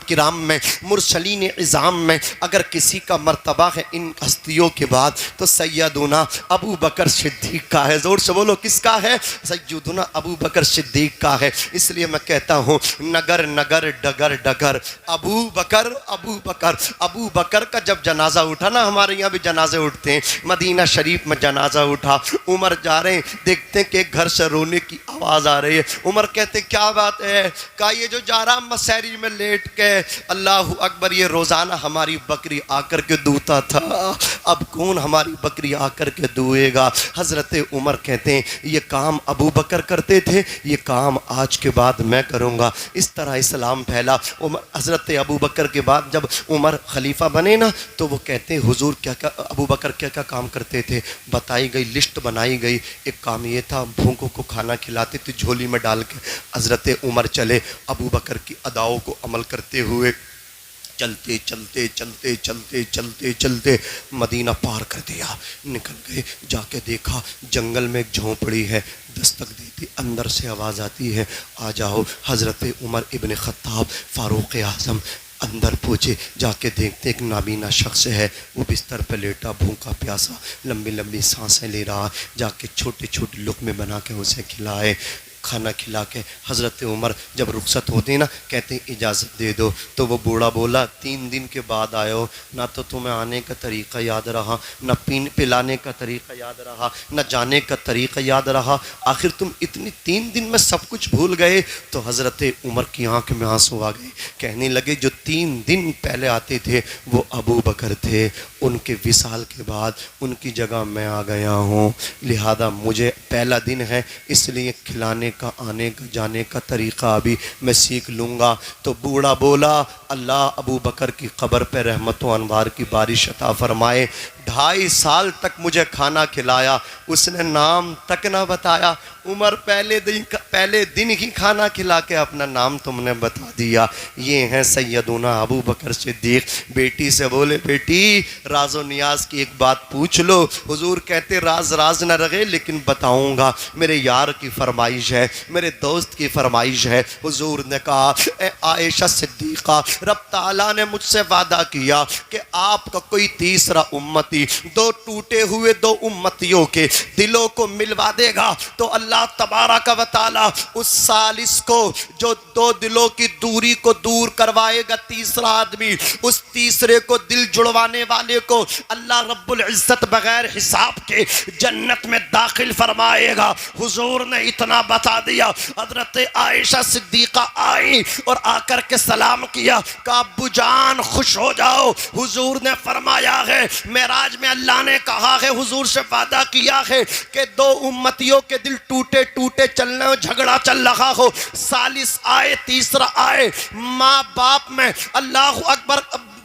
کرام میں، مرسلین عظام میں اگر کسی کا مرتبہ ہے ان ہستیوں کے بعد تو سیدنا ابو بکر صدیق کا ہے۔ زور سے بولو کس کا ہے؟ سیدنا ابو بکر صدیق کا ہے۔ اس لیے میں کہتا ہوں نگر نگر ڈگر ڈگر ابو بکر ابو بکر۔ ابو بکر کا جب جنازہ اٹھا نا، ہمارے یہاں بھی جنازے اٹھتے ہیں، مدینہ شریف میں جنازہ اٹھا، عمر جا رہے ہیں، دیکھتے ہیں کہ ایک گھر سے رونے کی آواز آ رہی ہے، عمر کہتے کیا بات ہے؟ کہا یہ جو جا رہا مسیری میں لیٹ کے، اللہ اکبر، یہ روزانہ ہماری بکری آ کر کے دوتا تھا، اب کون ہماری بکری آ کر کے دوئے گا؟ حضرت عمر کہتے ہیں یہ کام ابو بکر کرتے تھے، یہ کام آج کے بعد میں کروں گا۔ اس طرح اسلام پھیلا۔ حضرت ابو بکر کے بعد جب عمر خلیفہ بنے نا تو وہ کہتے ہیں حضور کیا کیا ابو بکر کیا کیا کام کرتے تھے؟ بتائی گئی، لسٹ بنائی گئی۔ ایک کام یہ تھا بھوکوں کو کھانا کھلاتے تھے جھولی میں ڈال کے۔ حضرت عمر چلے ابو بکر کی اداؤں کو عمل کرتے ہوئے، چلتے چلتے چلتے چلتے چلتے چلتے مدینہ پار کر دیا، نکل گئے، جا کے دیکھا جنگل میں ایک جھونپڑی ہے، دستک دیتی، اندر سے آواز آتی ہے آ جاؤ۔ حضرت عمر ابن خطاب فاروق اعظم اندر پہنچے، جا کے دیکھتے ایک نابینا شخص ہے، وہ بستر پہ لیٹا، بھوکا پیاسا، لمبی لمبی سانسیں لے رہا، جا کے چھوٹے چھوٹے لقمے بنا کے اسے کھلائے، کھانا کھلا کے حضرت عمر جب رخصت ہوتے ہیں نا کہتے ہیں اجازت دے دو، تو وہ بوڑھا بولا 3 دن کے بعد آئے ہو، نہ تو تمہیں آنے کا طریقہ یاد رہا، نہ پلانے کا طریقہ یاد رہا، نہ جانے کا طریقہ یاد رہا، آخر تم اتنی 3 دن میں سب کچھ بھول گئے۔ تو حضرت عمر کی آنکھ میں آنسو آ گئے، کہنے لگے جو 3 دن پہلے آتے تھے وہ ابو بکر تھے، ان کے وصال کے بعد ان کی جگہ میں آ گیا ہوں، لہذا مجھے پہلا دن ہے اس لیے کھلانے کا، آنے کا، جانے کا طریقہ ابھی میں سیکھ لوں گا۔ تو بوڑھا بولا اللہ ابو بکر کی قبر پہ رحمت و انوار کی بارش عطا فرمائے۔ 2.5 سال تک مجھے کھانا کھلایا، اس نے نام تک نہ بتایا۔ عمر پہلے دن ہی کھانا کھلا کے اپنا نام تم نے بتا دیا۔ یہ ہیں سیدنا ابو بکر صدیق۔ بیٹی سے بولے بیٹی راز و نیاز کی ایک بات پوچھ لو۔ حضور کہتے راز نہ رہے لیکن بتاؤں گا، میرے یار کی فرمائش ہے، میرے دوست کی فرمائش ہے۔ حضور نے کہا اے عائشہ صدیقہ، رب تعالیٰ نے مجھ سے وعدہ کیا کہ آپ کا کوئی تیسرا امتی 2 ٹوٹے ہوئے 2 امتیوں کے دلوں کو ملوا دے گا تو اللہ تبارک و تعالیٰ اس ثالث کو جو 2 دلوں کی دوری کو دور کروائے گا، تیسرا آدمی، اس تیسرے کو دل جڑوانے والے کو اللہ رب العزت بغیر حساب کے جنت میں داخل فرمائے گا۔ حضور نے اتنا بتا دیا۔ حضرت عائشہ صدیقہ آئی اور آ کر کے سلام کیا، کہا ابو جان خوش ہو جاؤ۔ حضور نے فرمایا ہے معراج میں اللہ نے کہا ہے، حضور سے وعدہ کیا ہے کہ 2 امتیوں کے دل ٹوٹے ٹوٹے چلنے ہو، جھگڑا چل رہا ہو، ثالث آئے تیسرا آئے، ماں باپ میں اللہ اکبر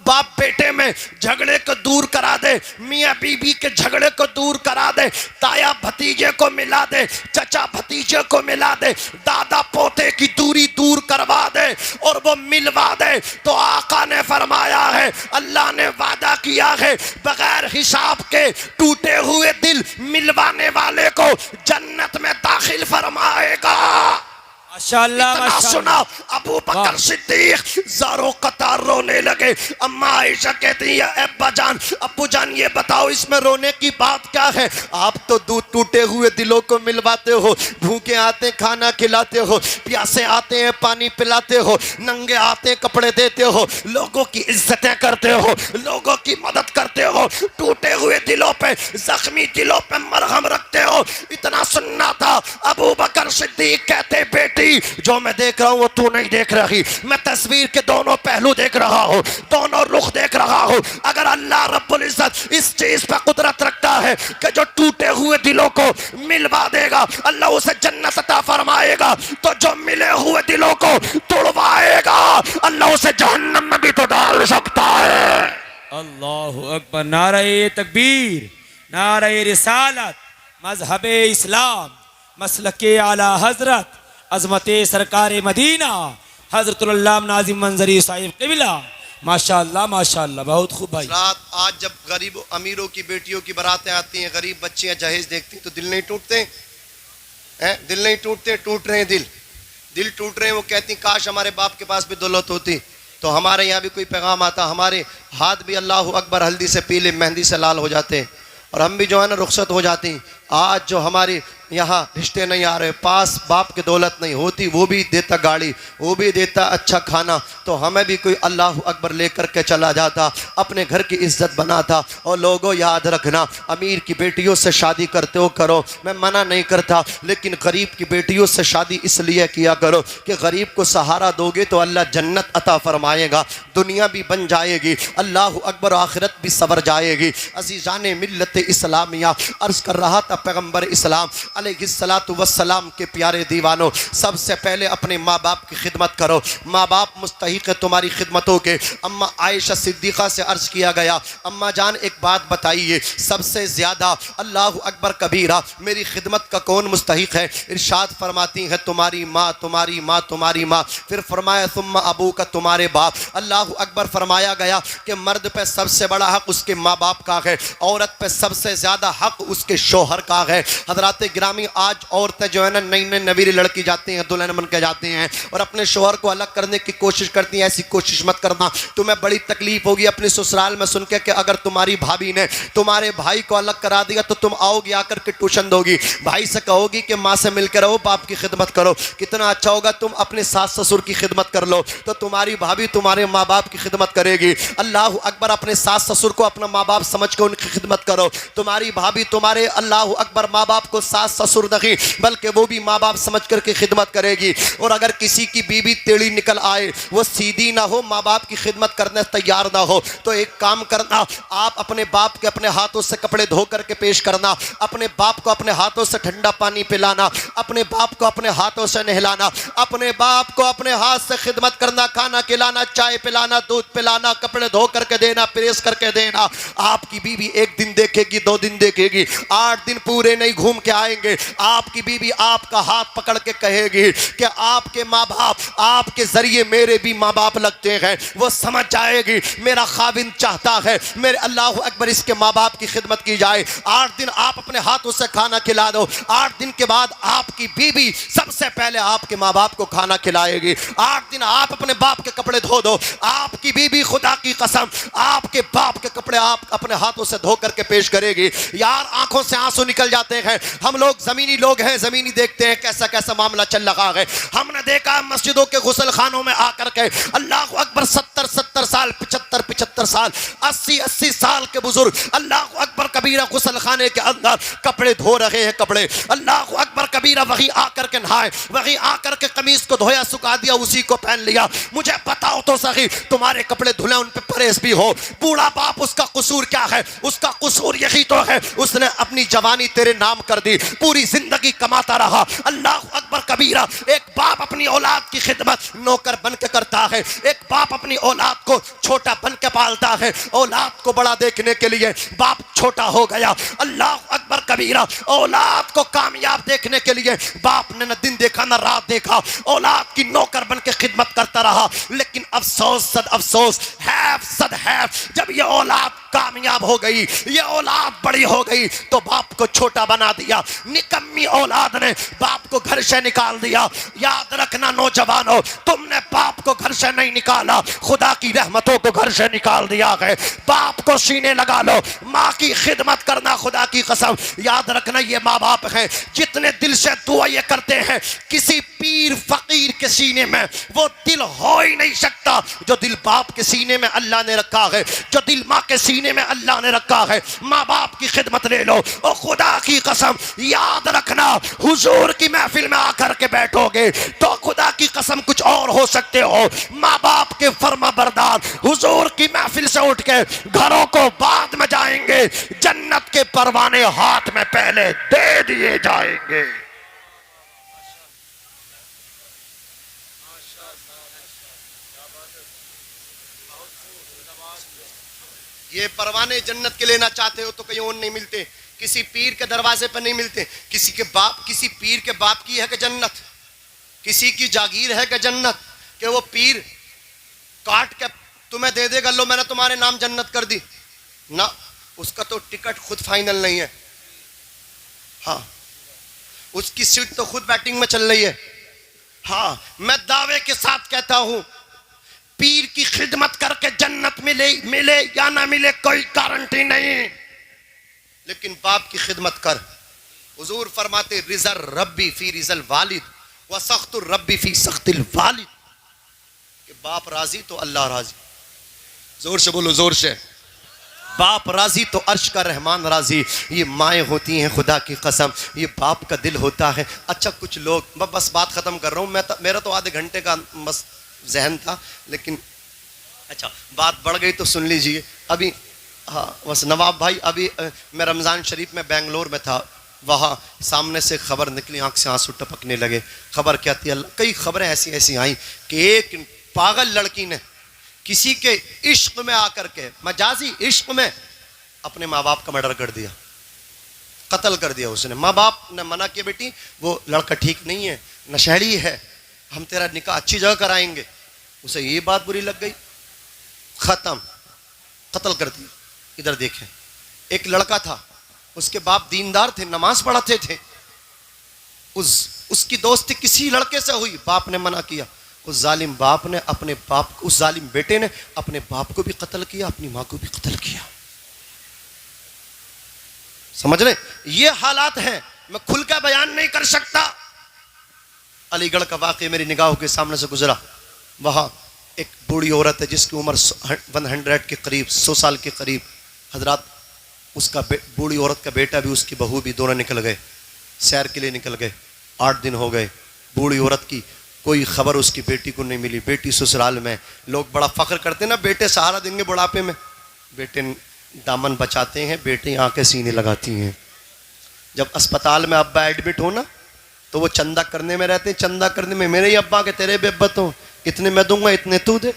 باپ بیٹے میں جھگڑے کو دور کرا دے، میاں بیوی کے جھگڑے کو دور کرا دے، تایا بھتیجے کو ملا دے، چچا بھتیجے کو ملا دے، دادا پوتے کی دوری دور کروا دے اور وہ ملوا دے۔ تو آقا نے فرمایا ہے اللہ نے وعدہ کیا ہے بغیر حساب کے ٹوٹے ہوئے دل ملوانے والے کو جنت میں داخل فرمائے گا۔ ماشاءاللہ اتنا ماشاءاللہ۔ سنا ابو بکر صدیق زارو قطار رونے لگے۔ اما عائشہ کہتی ہیں ابا جان ابو جان یہ بتاؤ اس میں رونے کی بات کیا ہے؟ آپ تو دودھ ٹوٹے ہوئے دلوں کو ملواتے ہو، بھوکے آتے کھانا کھلاتے ہو، پیاسے آتے ہیں پانی پلاتے ہو، ننگے آتے کپڑے دیتے ہو، لوگوں کی عزتیں کرتے ہو، لوگوں کی مدد کرتے ہو، ٹوٹے ہوئے دلوں پہ زخمی دلوں پہ مرہم رکھتے ہو۔ اتنا سننا تھا۔ ابو بکر صدیق کہتے بیٹی جو میں دیکھ رہا ہوں وہ تو نہیں دیکھ رہی، میں تصویر کے دونوں پہلو دیکھ رہا ہوں، دونوں رخ دیکھ رہا ہوں۔ اگر اللہ رب العزت اس چیز پہ قدرت رکھتا ہے کہ جو ٹوٹے ہوئے دلوں کو ملوا دے گا اللہ اسے جنت عطا فرمائے گا، تو جو ملے ہوئے دلوں کو توڑوائے گا اللہ اسے جہنم میں بھی تو ڈال سکتا ہے۔ اللہ اکبر، نعرہ تکبیر، نعرہ رسالت، مذہب اسلام، مسلک اعلی حضرت عظمت سرکار مدینہ حضرت اللہ ناظم منظری صاحب قبلہ۔ ماشاءاللہ ماشاءاللہ، بہت خوب بھائی۔ رات آج جب غریب امیروں کی بیٹیوں کی براتیں آتی ہیں، غریب بچیاں جہیز دیکھتی ہیں تو دل نہیں ٹوٹتے ہیں؟ دل نہیں ٹوٹتے؟ ٹوٹ رہے ہیں دل ٹوٹ رہے ہیں۔ وہ کہتی ہیں کاش ہمارے باپ کے پاس بھی دولت ہوتی تو ہمارے یہاں بھی کوئی پیغام آتا، ہمارے ہاتھ بھی اللہ اکبر ہلدی سے پیلے مہندی سے لال ہو جاتے اور ہم بھی جو ہے نا رخصت ہو جاتی۔ آج جو ہماری یہاں رشتے نہیں آ رہے، پاس باپ کی دولت نہیں ہوتی، وہ بھی دیتا گاڑی، وہ بھی دیتا اچھا کھانا، تو ہمیں بھی کوئی اللہ اکبر لے کر کے چلا جاتا، اپنے گھر کی عزت بناتا۔ اور لوگوں یاد رکھنا، امیر کی بیٹیوں سے شادی کرتے ہو کرو، میں منع نہیں کرتا، لیکن غریب کی بیٹیوں سے شادی اس لیے کیا کرو کہ غریب کو سہارا دو گے تو اللہ جنت عطا فرمائے گا، دنیا بھی بن جائے گی، اللہ اکبر، آخرت بھی سنور جائے گی۔ عزیزان ملت اسلامیہ، عرض کر رہا تھا پیغمبر اسلام علیہ الصلوۃ والسلام کے پیارے دیوانوں، سب سے پہلے اپنے ماں باپ کی خدمت کرو، ماں باپ مستحق ہے تمہاری خدمتوں کے۔ اما عائشہ صدیقہ سے عرض کیا گیا، اما جان ایک بات بتائیے، سب سے زیادہ اللہ اکبر کبیرہ میری خدمت کا کون مستحق ہے؟ ارشاد فرماتی ہے تمہاری ماں، تمہاری ماں، تمہاری ماں۔ پھر فرمایا ثم ابو کا، تمہارے باپ۔ اللہ اکبر، فرمایا گیا کہ مرد پہ سب سے بڑا حق اس کے ماں باپ کا ہے، عورت پہ سب سے زیادہ حق اس کے شوہر کا ہے۔ حضرات گرامی، آج عورتیں جو ہے نا نئی نئی نویری لڑکی جاتی ہیں، دلہن بن کے جاتے ہیں اور اپنے شوہر کو الگ کرنے کی کوشش کرتی ہیں۔ ایسی کوشش مت کرنا، تمہیں بڑی تکلیف ہوگی اپنے سسرال میں سن کے کہ اگر تمہاری بھابھی نے تمہارے بھائی کو الگ کرا دیا تو تم آؤ گی، آ کر کے ٹیوشن دو گی، بھائی سے کہو گی کہ ماں سے مل کے رہو، باپ کی خدمت کرو۔ کتنا اچھا ہوگا تم اپنے ساس سسر کی خدمت کر لو تو تمہاری بھابھی تمہارے ماں باپ کی خدمت کرے گی۔ اللہ اکبر، اپنے ساس سسر کو اپنا ماں باپ سمجھ کے ان کی خدمت کرو، تمہاری بھابھی تمہارے اللہ اکبر ماں باپ کو ساس سسر نہیں بلکہ وہ بھی ماں باپ سمجھ کر کے خدمت کرے گی. اور اگر کسی کی بیوی ٹیڑھی نکل آئے, وہ سیدھی نہ ہو, ماں باپ کی خدمت کرنے تیار نہ ہو, تو ایک کام کرنا, آپ اپنے باپ کے اپنے ہاتھوں سے کپڑے دھو کر کے پیش کرنا, اپنے باپ کو اپنے ہاتھوں سے ٹھنڈا پانی پلانا, اپنے باپ کو اپنے ہاتھوں سے نہلانا, اپنے باپ کو اپنے ہاتھ سے خدمت کرنا, کھانا کھلانا, چائے پلانا, دودھ پلانا, کپڑے دھو کر کے دینا, پریس کر کے دینا. آپ کی بیوی ایک دن دیکھے گی, 2 دن دیکھے گی, 8 دن پورے نہیں گھوم کے آئیں گے. آپ کی بیوی آپ کا ہاتھ پکڑ کے کہے گی کہ آپ کے ماں باپ آپ کے ذریعے میرے بھی ماں باپ لگتے ہیں. وہ سمجھ جائے گی میرا خاوند چاہتا ہے میرے اللہ اکبر اس کے ماں باپ کی خدمت کی جائے. 8 دن آپ اپنے ہاتھوں سے کھانا کھلا دو, 8 دن کے بعد آپ کی بیوی سب سے پہلے آپ کے ماں باپ کو کھانا کھلائے گی. 8 دن آپ اپنے باپ کے کپڑے دھو دو, آپ کی بیوی خدا کی قسم آپ کے باپ کے کپڑے آپ اپنے ہاتھوں سے دھو کر کے پیش کرے گی. یار آنکھوں سے آنسو نکل جاتے ہیں. ہم لوگ زمینی لوگ ہیں, زمینی دیکھتے ہیں کیسا کیسا معاملہ چل رہا ہے. ہم نے دیکھا مسجدوں کے غسل خانوں میں آ کر کے اللہ اکبر 70 سال 75 سال 80 سال کے بزرگ اللہ اکبر کبیرہ غسل خانے کے اندر کپڑے دھو رہے ہیں. کپڑے اللہ اکبر کبیرہ وہی آ کر کے نہائے, وہی آ کر کے قمیص کو دھویا, سکھا دیا, اسی کو پہن لیا. مجھے بتاؤ تو صحیح تمہارے کپڑے دھلے ان پہ پریس بھی ہو. بوڑھا باپ اس کا قصور کیا ہے؟ اس کا قصور یہی تو ہے اس نے اپنی جوانی تیرے نام کر دی, پوری زندگی کماتا رہا. اللہ اکبر کبیرہ. ایک باپ اپنی اولاد کی خدمت نوکر بن کے کرتا ہے, ایک باپ اپنی اولاد کو چھوٹا بن کے پالتا ہے. اولاد کو بڑا دیکھنے کے لیے باپ چھوٹا ہو گیا. اللہ اکبر کبیرہ. اولاد کو کامیاب دیکھنے کے لیے باپ نے نہ دن دیکھا نہ رات دیکھا, اولاد کی نوکر بن کے خدمت کرتا رہا. لیکن افسوس صد افسوس, حیف صد حیف, جب یہ اولاد کامیاب ہو گئی, یہ اولاد بڑی ہو گئی تو باپ کو چھوٹا بنا دیا. نکمی اولاد نے باپ کو گھر سے نکال دیا. یاد رکھنا نوجوانوں, تم نے باپ کو گھر سے نہیں نکالا, خدا کی رحمتوں کو گھر سے نکال دیا ہے. باپ کو سینے لگا لو, ماں کی خدمت کرنا. خدا کی قسم یاد رکھنا یہ ماں باپ ہیں جتنے دل سے دعا یہ کرتے ہیں, کسی پیر فقیر کے سینے میں وہ دل ہو ہی نہیں سکتا جو دل باپ کے سینے میں اللہ نے رکھا ہے, جو دل ماں کے سینے میں اللہ نے رکھا ہے. ماں باپ کی خدمت لے لو, اور خدا کی قسم یاد رکھنا حضور کی محفل میں آ کر کے بیٹھو گے تو خدا کی قسم کچھ اور ہو سکتے ہو. ماں باپ کے فرما بردار حضور کی محفل سے اٹھ کے گھروں کو بعد میں جائیں گے, جنت کے پروانے ہاتھ میں پہلے دے دیے جائیں گے. یہ پروانے جنت کے لینا چاہتے ہو تو کہیں اور نہیں ملتے, کسی پیر کے دروازے پر نہیں ملتے. کسی پیر کے باپ کی ہے کہ جنت, کسی کی جاگیر ہے کہ جنت, کہ وہ پیر کاٹ کے تمہیں دے دے گا لو میں نے تمہارے نام جنت کر دی. نہ, اس کا تو ٹکٹ خود فائنل نہیں ہے. ہاں, اس کی سیٹ تو خود بیٹنگ میں چل رہی ہے. ہاں, میں دعوے کے ساتھ کہتا ہوں پیر کی خدمت کر کے جنت ملے یا نہ ملے کوئی گارنٹی نہیں, لیکن باپ کی خدمت کر. حضور فرماتے رضا ربی فی رضا الوالد و سخط الربی فی سخط الوالد, کہ باپ راضی تو اللہ راضی. زور سے بولو, زور سے. باپ راضی تو عرش کا رحمان راضی. یہ مائیں ہوتی ہیں خدا کی قسم, یہ باپ کا دل ہوتا ہے. اچھا کچھ لوگ, بس بات ختم کر رہا ہوں, میرا تو آدھے گھنٹے کا بس ذہن تھا, لیکن اچھا بات بڑھ گئی تو سن لیجئے. ابھی ہاں بس نواب بھائی, ابھی میں رمضان شریف میں بنگلور میں تھا, وہاں سامنے سے خبر نکلی, آنکھ سے آنسو ٹپکنے لگے. خبر کیا تھی؟ اللہ, کئی خبریں ایسی آئیں کہ ایک پاگل لڑکی نے کسی کے عشق میں آ کر کے, مجازی عشق میں, اپنے ماں باپ کا مرڈر کر دیا, قتل کر دیا. اس نے ماں باپ نے منع کیا, بیٹی وہ لڑکا ٹھیک نہیں ہے, نشہری ہے, ہم تیرا نکاح اچھی جگہ کرائیں گے. اسے یہ بات بری لگ گئی, ختم, قتل کر دیا. ادھر دیکھیں, ایک لڑکا تھا, اس کے باپ دیندار تھے, نماز پڑھاتے تھے, اس کی دوستی کسی لڑکے سے ہوئی, باپ نے منع کیا. اس ظالم باپ نے اپنے باپ, اس ظالم بیٹے نے اپنے باپ کو بھی قتل کیا, اپنی ماں کو بھی قتل کیا. سمجھ رہے؟ یہ حالات ہیں, میں کھل کا بیان نہیں کر سکتا. علی گڑھ کا واقعہ میری نگاہوں کے سامنے سے گزرا. وہاں ایک بوڑھی عورت ہے جس کی عمر 100 کے قریب, 100 سال کے قریب. حضرات اس کا بوڑھی عورت کا بیٹا بھی اس کی بہو بھی دونوں نکل گئے، سیر کے لیے نکل گئے، 8 دن ہو گئے، بوڑھی عورت کی کوئی خبر اس کی بیٹی کو نہیں ملی، بیٹی سسرال میں۔ لوگ بڑا فخر کرتے ہیں نا، بیٹے سہارا دیں گے بڑھاپے میں، بیٹے دامن بچاتے ہیں، بیٹے آنکھیں سینے لگاتی ہیں۔ جب اسپتال میں ابا ایڈمٹ ہو نا تو وہ چندہ کرنے میں رہتے ہیں، چندہ کرنے میں میرے ہی ابا کے تیرے بھی ابا تو اتنے میں دوں گا اتنے تو دے،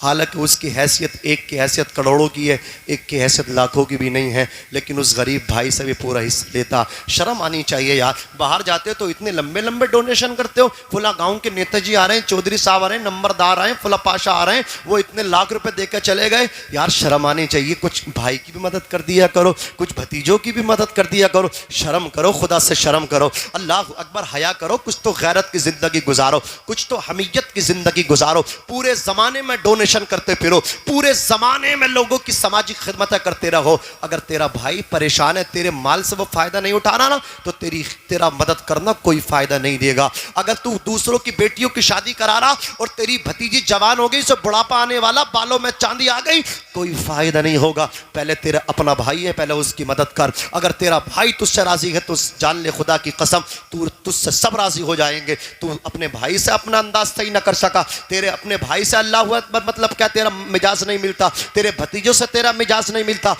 حالانکہ اس کی حیثیت ایک کی حیثیت کروڑوں کی ہے، ایک کی حیثیت لاکھوں کی بھی نہیں ہے، لیکن اس غریب بھائی سے بھی پورا حصہ لیتا۔ شرم آنی چاہیے یار، باہر جاتے تو اتنے لمبے لمبے ڈونیشن کرتے ہو، فلاں گاؤں کے نیتا جی آ رہے ہیں، چودھری صاحب آ رہے ہیں، نمبردار آئے ہیں، فلاں پاشا آ رہے ہیں، وہ اتنے لاکھ روپے دے کر چلے گئے۔ یار شرم آنی چاہیے، کچھ بھائی کی بھی مدد کر دیا کرو، کچھ بھتیجوں کی بھی مدد کر دیا کرو، شرم کرو، خدا سے شرم کرو، اللہ اکبر، حیا کرو، کچھ تو غیرت کی زندگی گزارو، کچھ تو حمیت کی زندگی گزارو۔ پورے زمانے میں ڈونیشن کرتے پھرو، پورے زمانے میں لوگوں کی سماجی خدمتیں کرتے رہو۔ اگر تیرا بھائی پریشان ہے، تیرے مال سے وہ فائدہ نہیں اٹھا رہا نا، تو تیرا مدد کرنا کوئی فائدہ نہیں دے گا۔ اگر تو دوسروں کی بیٹیوں کی شادی کرا رہا اور تیری بھتیجی جوان ہو گئی، اسے بڑھاپا آنے والا، بالوں میں چاندی آ گئی، کوئی فائدہ نہیں ہوگا۔ پہلے تیرا اپنا بھائی ہے، پہلے اس کی مدد کر۔ اگر تیرا بھائی تجھ سے راضی ہے تو جان لے خدا کی قسم تجھ سے سب راضی ہو جائیں گے۔ تو اپنے بھائی سے اپنا انداز صحیح نہ کر سکا، تیرے اپنے بھائی سے اللہ اکبر مطلب کیا، تیرا مجاز نہیں ملتا، تیرے بھتیجوں سے تیرا مجاز نہیں ملتا،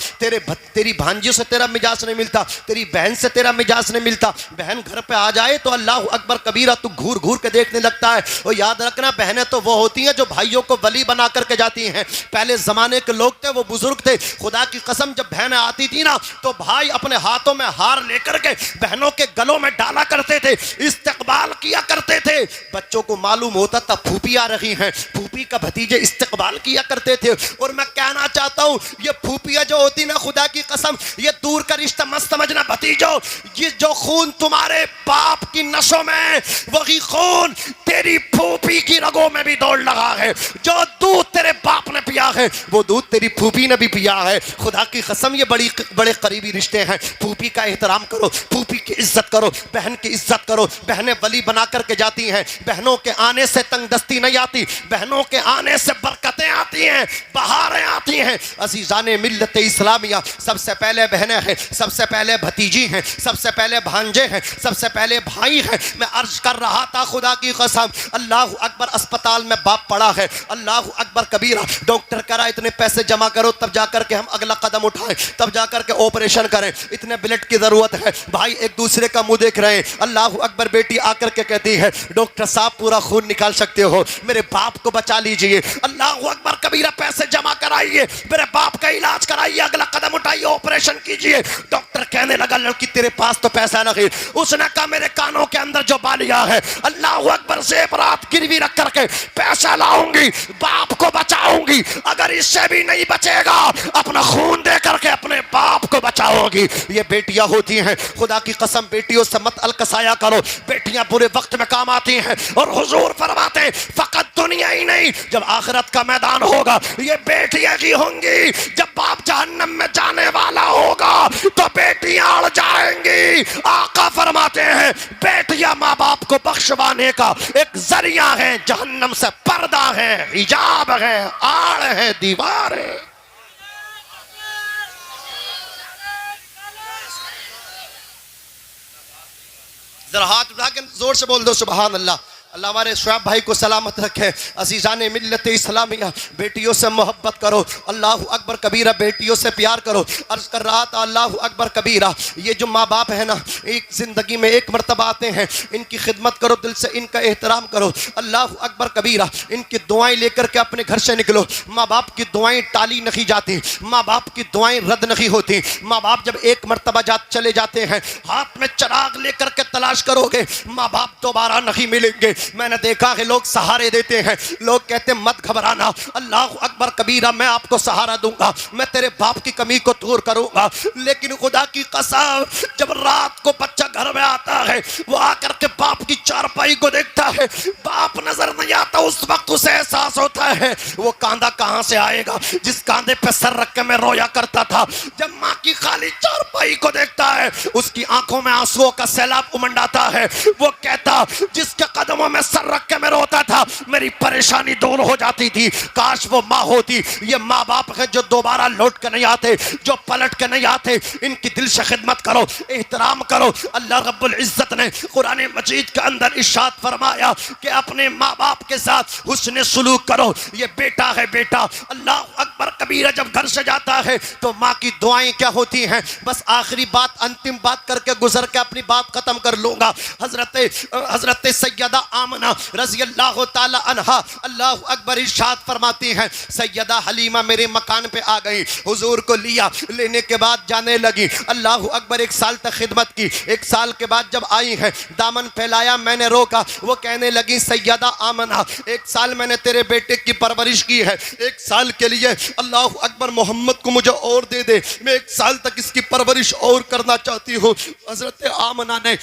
تیری بھانجیوں سے تیرا مجاز نہیں ملتا، تیری بہن سے تیرا مجاز نہیں ملتا۔ بہن گھر پہ آ جائے تو اللہ اکبر کبیرہ تو گھور گھور کے دیکھنے لگتا ہے۔ اور یاد رکھنا، بہنیں تو وہ ہوتی ہیں جو بھائیوں کو ولی بنا کر کے جاتی ہیں۔ پہلے زمانے کے لوگ تھے، وہ بزرگ تھے، خدا کی قسم جب بہنیں آتی تھی نا تو بھائی اپنے ہاتھوں میں ہار لے کر کے بہنوں کے گلوں میں ڈالا کرتے تھے، استقبال کیا کرتے تھے۔ بچوں کو معلوم ہوتا تھا پھوپھی آ رہی ہیں، پھوپھی کا بھتیجے استقبال کیا کرتے تھے۔ اور میں کہنا چاہتا ہوں، یہ پھوپھیاں جو ہوتی نا، خدا کی قسم یہ دور کا رشتہ مت سمجھنا بھتیجو، یہ جو خون تمہارے باپ کی نسوں میں، وہی خون تیری پھوپھی کی رگوں میں بھی دوڑ لگا ہے۔ جو دودھ تیرے باپ نے پیا ہے وہ دودھ تیری پھوپھی نے بھی پیا ہے۔ خدا کی قسم یہ بڑے قریبی رشتے ہیں۔ پھوپھی کا احترام کرو، پھوپھی کی عزت کرو، بہن کی عزت کرو۔ بہنیں ولی بنا کر کے جاتی ہیں، بہنوں کے آنے سے تنگ دستی نہیں آتی، بہنوں کے آنے سے برکتیں آتی ہیں، بہاریں آتی ہیں۔ عزیزان ملت اسلامیہ، سب سے پہلے بہنیں ہیں، سب سے پہلے بھتیجی ہیں، سب سے پہلے بھانجے ہیں، سب سے پہلے بھائی ہیں۔ میں عرض کر رہا تھا، خدا کی قسم اللہ اکبر، اسپتال میں باپ پڑا ہے، اللہ اکبر کبیرہ، ڈاکٹر کرا اتنے پیسے جمع کرو تب جا کر کے ہم اگلا قدم اٹھائیں، تب جا کر کے آپریشن کریں، اتنے بلڈ کی ضرورت ہے۔ بھائی ایک دوسرے کا منہ دیکھ رہے ہیں، اللہ اکبر، بیٹی آ کر کے کہتی ہے ڈاکٹر صاحب پورا خون نکال سکتے ہو، میرے باپ کو بچا لیجئے۔ اللہ اکبر کبیرہ، پیسے جمع کرائیے، میرے باپ کا علاج کرائیے، اگلا قدم اٹھائیے، آپریشن کیجئے۔ ڈاکٹر کہنے لگا لڑکی تیرے پاس تو پیسہ نہیں، اس نے کہا میرے کانوں کے اندر جو بالیا ہے، اللہ اکبر، زیورات گروی رکھ کر کے پیسہ لاؤں گی، باپ کو بچاؤں گی، اگر اس سے بھی نہیں بچے گا اپنا خون دے کر کے اپنے باپ کو بچاؤ گی۔ یہ بیٹیاں ہوتی ہیں، خدا کی قسم بیٹیوں سے مت الکسایا کرو، بیٹیاں برے وقت میں کام آتی ہیں۔ اور حضور فرماتے ہیں فقط دنیا ہی نہیں، جب آخرت کا میدان ہوگا یہ بیٹیاں ہی ہوں گی۔ جب باپ جہنم میں جانے والا ہوگا تو بیٹیاں اڑ جائیں گی۔ آقا فرماتے ہیں بیٹیاں ماں باپ کو بخشوانے کا ایک ذریعہ ہے، جہنم سے پردہ ہے، حجاب ہے، آڑ ہے، دیوار ہے۔ ذرا ہاتھ اٹھا کے زور سے بول دو سبحان اللہ۔ اللہ ہمارے شعیب بھائی کو سلامت رکھے۔ عزیزان ملت اسلامیہ، بیٹیوں سے محبت کرو، اللہ اکبر کبیرہ، بیٹیوں سے پیار کرو۔ عرض کر رہا تھا اللہ اکبر کبیرہ، یہ جو ماں باپ ہے نا، ایک زندگی میں ایک مرتبہ آتے ہیں، ان کی خدمت کرو، دل سے ان کا احترام کرو، اللہ اکبر کبیرہ، ان کی دعائیں لے کر کے اپنے گھر سے نکلو۔ ماں باپ کی دعائیں ٹالی نہیں جاتی، ماں باپ کی دعائیں رد نہیں ہوتی۔ ماں باپ جب ایک مرتبہ چلے جاتے ہیں، ہاتھ میں چراغ لے کر کے تلاش کرو گے، ماں باپ دوبارہ نہیں ملیں گے۔ میں نے دیکھا ہے لوگ سہارے دیتے ہیں، لوگ کہتے ہیں مت گھبرانا، اللہ اکبر کبیرہ، میں آپ کو سہارا دوں گا، میں تیرے باپ کی کمی کو دور کروں گا۔ لیکن خدا کی قسم جب رات کو بچہ گھر میں آتا ہے، وہ آ کر کے باپ کی چارپائی کو دیکھتا ہے، باپ نظر نہیں آتا، اس وقت اسے احساس ہوتا ہے وہ کاندھا کہاں سے آئے گا جس کاندھے پہ سر رکھ کے میں رویا کرتا تھا۔ جب ماں کی خالی چارپائی کو دیکھتا ہے، اس کی آنکھوں میں آنسوؤں کا سیلاب امنڈ آتا ہے۔ وہ کہتا جس کے قدموں میں سر رکھ کے میں روتا تھا، میری پریشانی دور ہو جاتی تھی۔ کاش وہ ماں ہوتی۔ یہ ماں باپ ہیں جو دوبارہ لوٹ کے نہیں آتے، جو پلٹ کے نہیں آتے، ان کی دل سے خدمت کرو، احترام کرو۔ اللہ رب العزت نے قرآن مجید کے اندر ارشاد فرمایا کہ اپنے ماں باپ کے ساتھ حسن سلوک کرو۔ یہ بیٹا ہے، بیٹا اللہ اکبر کبیرہ جب گھر سے جاتا ہے تو ماں کی دعائیں کیا ہوتی ہیں؟ بس آخری بات، انتم بات کر کے گزر کے اپنی بات ختم کر لوں گا۔ حضرت سیدہ آمنہ رضی اللہ تعالی عنہا اللہ اکبر ارشاد فرماتی ہیں، سیدہ حلیمہ میرے مکان پہ آ گئی، حضور کو لیا، لینے کے بعد جانے لگی۔ اللہ اکبر 1 سال تک خدمت کی۔ 1 سال کے بعد جب آئی ہے، دامن پھیلایا، میں نے روکا۔ وہ کہنے لگی سیدہ آمنہ 1 سال میں نے تیرے بیٹے کی پرورش کی ہے، 1 سال کے لیے اللہ اکبر محمد کو مجھے اور دے دے، میں 1 سال تک اس کی پرورش اور کرنا چاہتی ہوں۔ حضرت آمنہ نے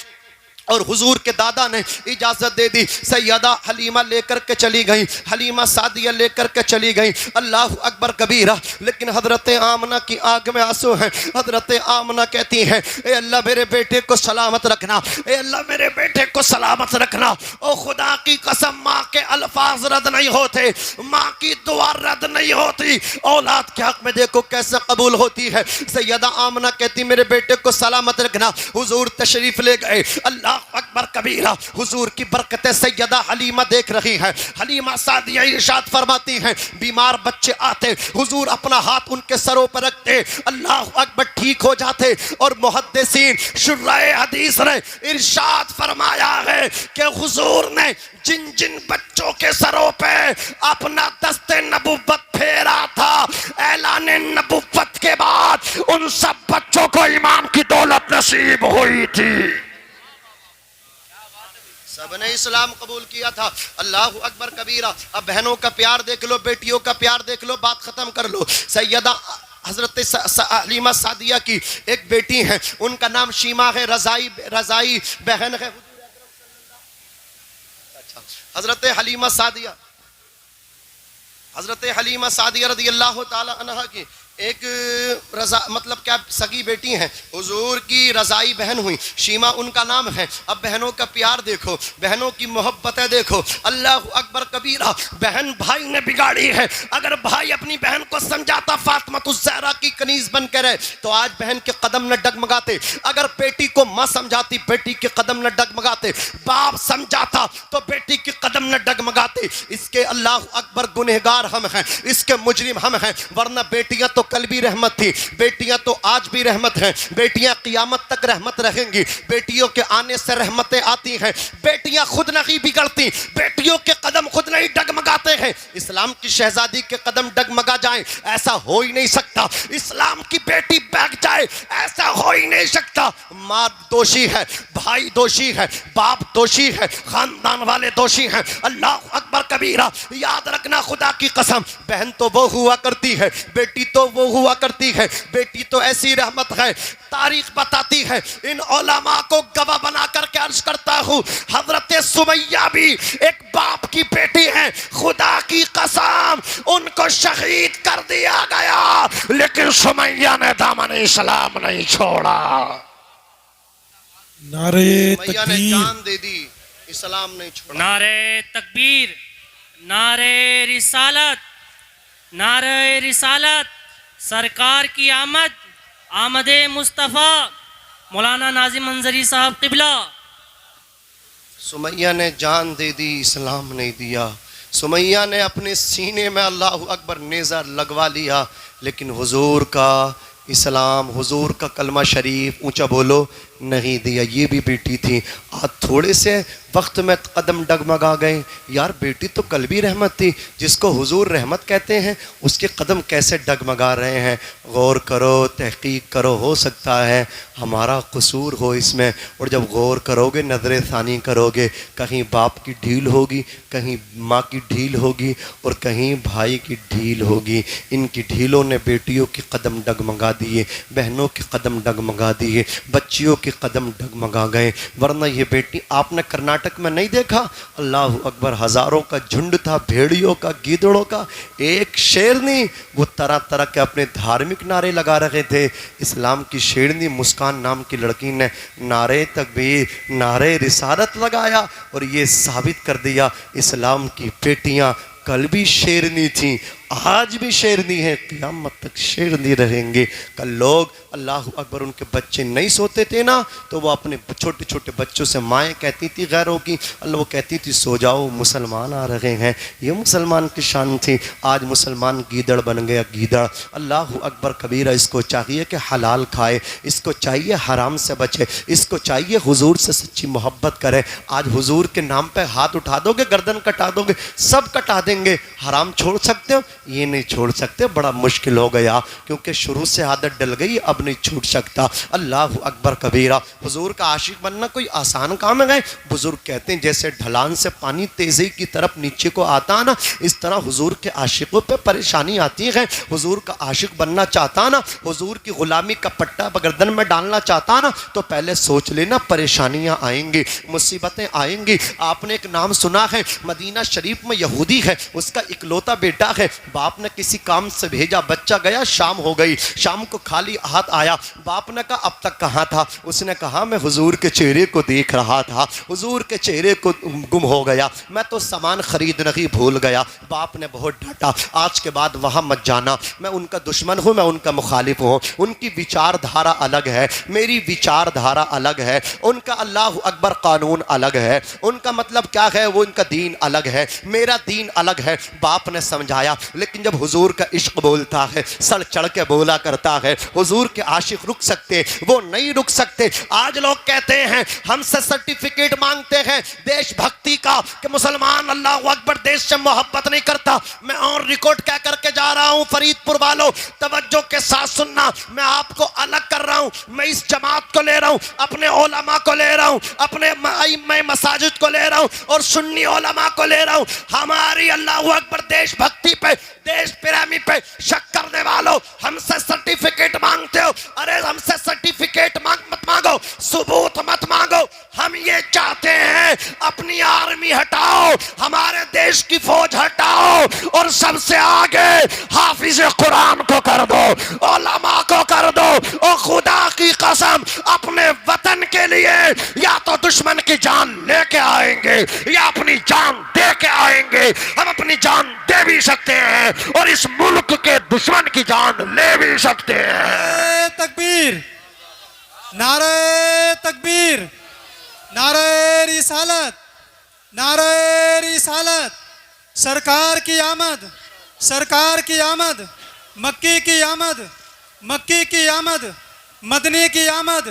اور حضور کے دادا نے اجازت دے دی۔ سیدہ حلیمہ لے کر کے چلی گئی، حلیمہ سعدیہ لے کر کے چلی گئی۔ اللہ اکبر کبیرہ، لیکن حضرت آمنہ کی آنکھ میں آنسو ہیں۔ حضرت آمنہ کہتی ہیں، اے اللہ میرے بیٹے کو سلامت رکھنا، اے اللہ میرے بیٹے کو سلامت رکھنا۔ او خدا کی قسم، ماں کے الفاظ رد نہیں ہوتے، ماں کی دعا رد نہیں ہوتی، اولاد کے حق میں دیکھو کیسے قبول ہوتی ہے۔ سیدہ آمنہ کہتی میرے بیٹے کو سلامت رکھنا۔ حضور تشریف لے گئے۔ اللہ اکبر کبیرہ، حضور کی برکتیں سیدہ حلیمہ دیکھ رہی ہیں۔ حلیمہ سعدیہ ارشاد فرماتی ہیں، بیمار بچے آتے، حضور اپنا ہاتھ ان کے سروں پر رکھتے، اللہ اکبر ٹھیک ہو جاتے۔ اور محدثین شرائع حدیث نے ارشاد فرمایا ہے کہ حضور نے جن جن بچوں کے سروں پہ اپنا دست نبوت پھیرا تھا، اعلان نبوت کے بعد ان سب بچوں کو ایمان کی دولت نصیب ہوئی تھی۔ سب نے اسلام قبول کیا تھا۔ اللہ اکبر کبیرہ۔ اب بہنوں کا پیار دیکھ لو، بیٹیوں کا پیار دیکھ لو، بات ختم کر لو۔ سیدہ حضرت حلیمہ سعدیہ کی ایک بیٹی ہیں، ان کا نام شیمہ ہے، رضائی بہن ہے۔ حضرت حلیمہ سعدیہ رضی اللہ تعالی عنہ کی ایک مطلب کیا سگی بیٹی ہیں، حضور کی رضائی بہن ہوئی، شیمہ ان کا نام ہے۔ اب بہنوں کا پیار دیکھو، بہنوں کی محبتیں دیکھو۔ اللہ اکبر کبیرہ۔ بہن بھائی نے بگاڑی ہے، اگر بھائی اپنی بہن کو سمجھاتا فاطمۃ الزہرا کی کنیز بن کے رہے تو آج بہن کے قدم نہ ڈگمگاتے۔ اگر بیٹی کو ماں سمجھاتی بیٹی کے قدم نہ ڈگمگاتے، باپ سمجھاتا تو بیٹی کے قدم نہ ڈگمگاتے۔ اس کے اللہ اکبر گنہگار ہم ہیں، اس کے مجرم ہم ہیں، ورنہ بیٹیاں تو کل بھی رحمت تھی، بیٹیاں تو آج بھی رحمت ہیں، بیٹیاں قیامت تک رحمت رہیں گی۔ بیٹیوں کے آنے سے رحمتیں آتی ہیں، بیٹیاں خود نہیں بگڑتی، بیٹیوں کے قدم خود نہیں ڈگمگاتے ہیں۔ اسلام کی شہزادی کے قدم ڈگمگا جائیں ایسا ہو ہی نہیں سکتا، اسلام کی بیٹی بہک جائے ایسا ہو ہی نہیں سکتا۔ ماں دوشی ہے، بھائی دوشی ہے، باپ دوشی ہے، خاندان والے دوشی ہیں۔ اللہ اکبر کبیرہ۔ یاد رکھنا خدا کی قسم، بہن تو وہ ہوا کرتی ہے، بیٹی تو وہ ہوا کرتی ہے، بیٹی تو ایسی رحمت ہے۔ تاریخ بتاتی ہے، ان علماء کو گواہ بنا کر کے عرض کرتا ہوں، حضرت سمیہ بھی ایک باپ کی بیٹی ہیں، خدا کی قسم ان کو شہید کر دیا گیا، لیکن سمیہ نے دامن اسلام نہیں چھوڑا۔ نعرہ سمیہ نے جان دے دی، اسلام نہیں چھوڑا۔ نعرہ تکبیر، نعرہ رسالت، نعرہ رسالت، سرکار کی آمد مصطفیٰ مولانا ناظم منظری صاحب قبلہ۔ سمیہ نے جان دے دی، اسلام نہیں دیا۔ سمیہ نے اپنے سینے میں اللہ اکبر نیزہ لگوا لیا، لیکن حضور کا اسلام، حضور کا کلمہ شریف اونچا بولو نہیں دیا۔ یہ بھی بیٹی تھی، آج تھوڑے سے وقت میں قدم ڈگمگا گئے۔ یار بیٹی تو کل بھی رحمت تھی، جس کو حضور رحمت کہتے ہیں اس کے قدم کیسے ڈگمگا رہے ہیں؟ غور کرو، تحقیق کرو، ہو سکتا ہے ہمارا قصور ہو اس میں۔ اور جب غور کرو گے، نظر ثانی کرو گے، کہیں باپ کی ڈھیل ہوگی، کہیں ماں کی ڈھیل ہوگی، اور کہیں بھائی کی ڈھیل ہوگی۔ ان کی ڈھیلوں نے بیٹیوں کی قدم ڈگمگا دیے, بہنوں کے قدم ڈگمگا دیے, بچیوں کے قدم ڈگمگا گئے. ورنہ یہ بیٹی آپ نے کرناٹک میں نہیں دیکھا, اللہ اکبر, ہزاروں کا جھنڈ تھا, بھیڑیوں کا, گیدڑوں کا, ایک شیرنی, وہ طرح طرح کے اپنے دھارمک نعرے لگا رہے تھے. اسلام کی شیرنی مسکان نام کی لڑکی نے نعرے تکبیر, نعرے رسالت لگایا اور یہ ثابت کر دیا اسلام کی بیٹیاں کل بھی شیرنی تھیں, آج بھی شیرنی ہے, قیامت تک شیرنی رہیں گے. کل لوگ اللہ اکبر ان کے بچے نہیں سوتے تھے نا, تو وہ اپنے چھوٹے چھوٹے بچوں سے مائیں کہتی تھی غیروں کی, اللہ وہ کہتی تھی سو جاؤ مسلمان آ رہے ہیں. یہ مسلمان کی شان تھی. آج مسلمان گیدڑ بن گیا, گیدڑ. اللہ اکبر کبیرہ. اس کو چاہیے کہ حلال کھائے, اس کو چاہیے حرام سے بچے, اس کو چاہیے حضور سے سچی محبت کرے. آج حضور کے نام پہ ہاتھ اٹھا دو گے, گردن کٹا دو گے, سب کٹا دیں گے. حرام چھوڑ سکتے ہو؟ یہ نہیں چھوڑ سکتے, بڑا مشکل ہو گیا, کیونکہ شروع سے عادت ڈل گئی, اب نہیں چھوٹ سکتا. اللہ اکبر کبیرہ. حضور کا عاشق بننا کوئی آسان کام ہے؟ بزرگ کہتے ہیں جیسے ڈھلان سے پانی تیزی کی طرف نیچے کو آتا نا, اس طرح حضور کے عاشقوں پہ پریشانی آتی ہے. حضور کا عاشق بننا چاہتا نا, حضور کی غلامی کا پٹا گردن میں ڈالنا چاہتا نا, تو پہلے سوچ لینا پریشانیاں آئیں گی, مصیبتیں آئیں گی. آپ نے ایک نام سنا ہے, مدینہ شریف میں یہودی ہے, اس کا اکلوتا بیٹا ہے, باپ نے کسی کام سے بھیجا, بچہ گیا, شام ہو گئی, شام کو خالی ہاتھ آیا. باپ نے کہا اب تک کہاں تھا؟ اس نے کہا میں حضور کے چہرے کو دیکھ رہا تھا, حضور کے چہرے کو گم ہو گیا, میں تو سامان خریدنا ہی بھول گیا. باپ نے بہت ڈانٹا, آج کے بعد وہاں مت جانا, میں ان کا دشمن ہوں, میں ان کا مخالف ہوں, ان کی وچار دھارا الگ ہے, میری وچار دھارا الگ ہے, ان کا اللہ اکبر قانون الگ ہے, ان کا مطلب کیا ہے, وہ ان کا دین الگ ہے, میرا دین الگ ہے. باپ نے سمجھایا, لیکن جب حضور کا عشق بولتا ہے, سڑ چڑھ کے بولا کرتا ہے. حضور کے عاشق رک سکتے, وہ نہیں رک سکتے. آج لوگ کہتے ہیں ہم سے سرٹیفکیٹ مانگتے ہیں دیش بھکتی کا, کہ مسلمان اللہ اکبر دیش سے محبت نہیں کرتا. میں اور ریکارڈ کیا کر کے جا رہا ہوں, فرید پور والوں توجہ کے ساتھ سننا, میں آپ کو الگ کر رہا ہوں. میں اس جماعت کو لے رہا ہوں, اپنے علماء کو لے رہا ہوں, اپنے ائمہ مساجد کو لے رہا ہوں, اور سنی علماء کو لے رہا ہوں. ہماری اللہ اکبر دیش بھکتی پہ, دیش پریمی پہ شک کرنے والوں, ہم سے سرٹیفکیٹ مانگتے ہو. ارے ہم سے سرٹیفکیٹ مت مانگو, ثبوت مت مانگو. ہم یہ چاہتے ہیں اپنی آرمی ہٹاؤ, ہمارے دیش کی فوج ہٹاؤ, اور سب سے آگے حافظ قرآن کو کر دو, علماء کو کر دو. اور خدا کی قسم اپنے وطن کے لیے یا تو دشمن کی جان لے کے آئیں گے یا اپنی جان دے کے آئیں گے. ہم اپنی جان دے بھی سکتے ہیں اور اس ملک کے دشمن کی جان لے بھی سکتے ہیں. تکبیر, نعرہ تکبیر, نعرہ رسالت, نعرہ رسالت. سرکار کی آمد, سرکار کی آمد, مکی کی آمد, مکی کی آمد, مدنی کی آمد.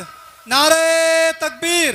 نعرہ تکبیر.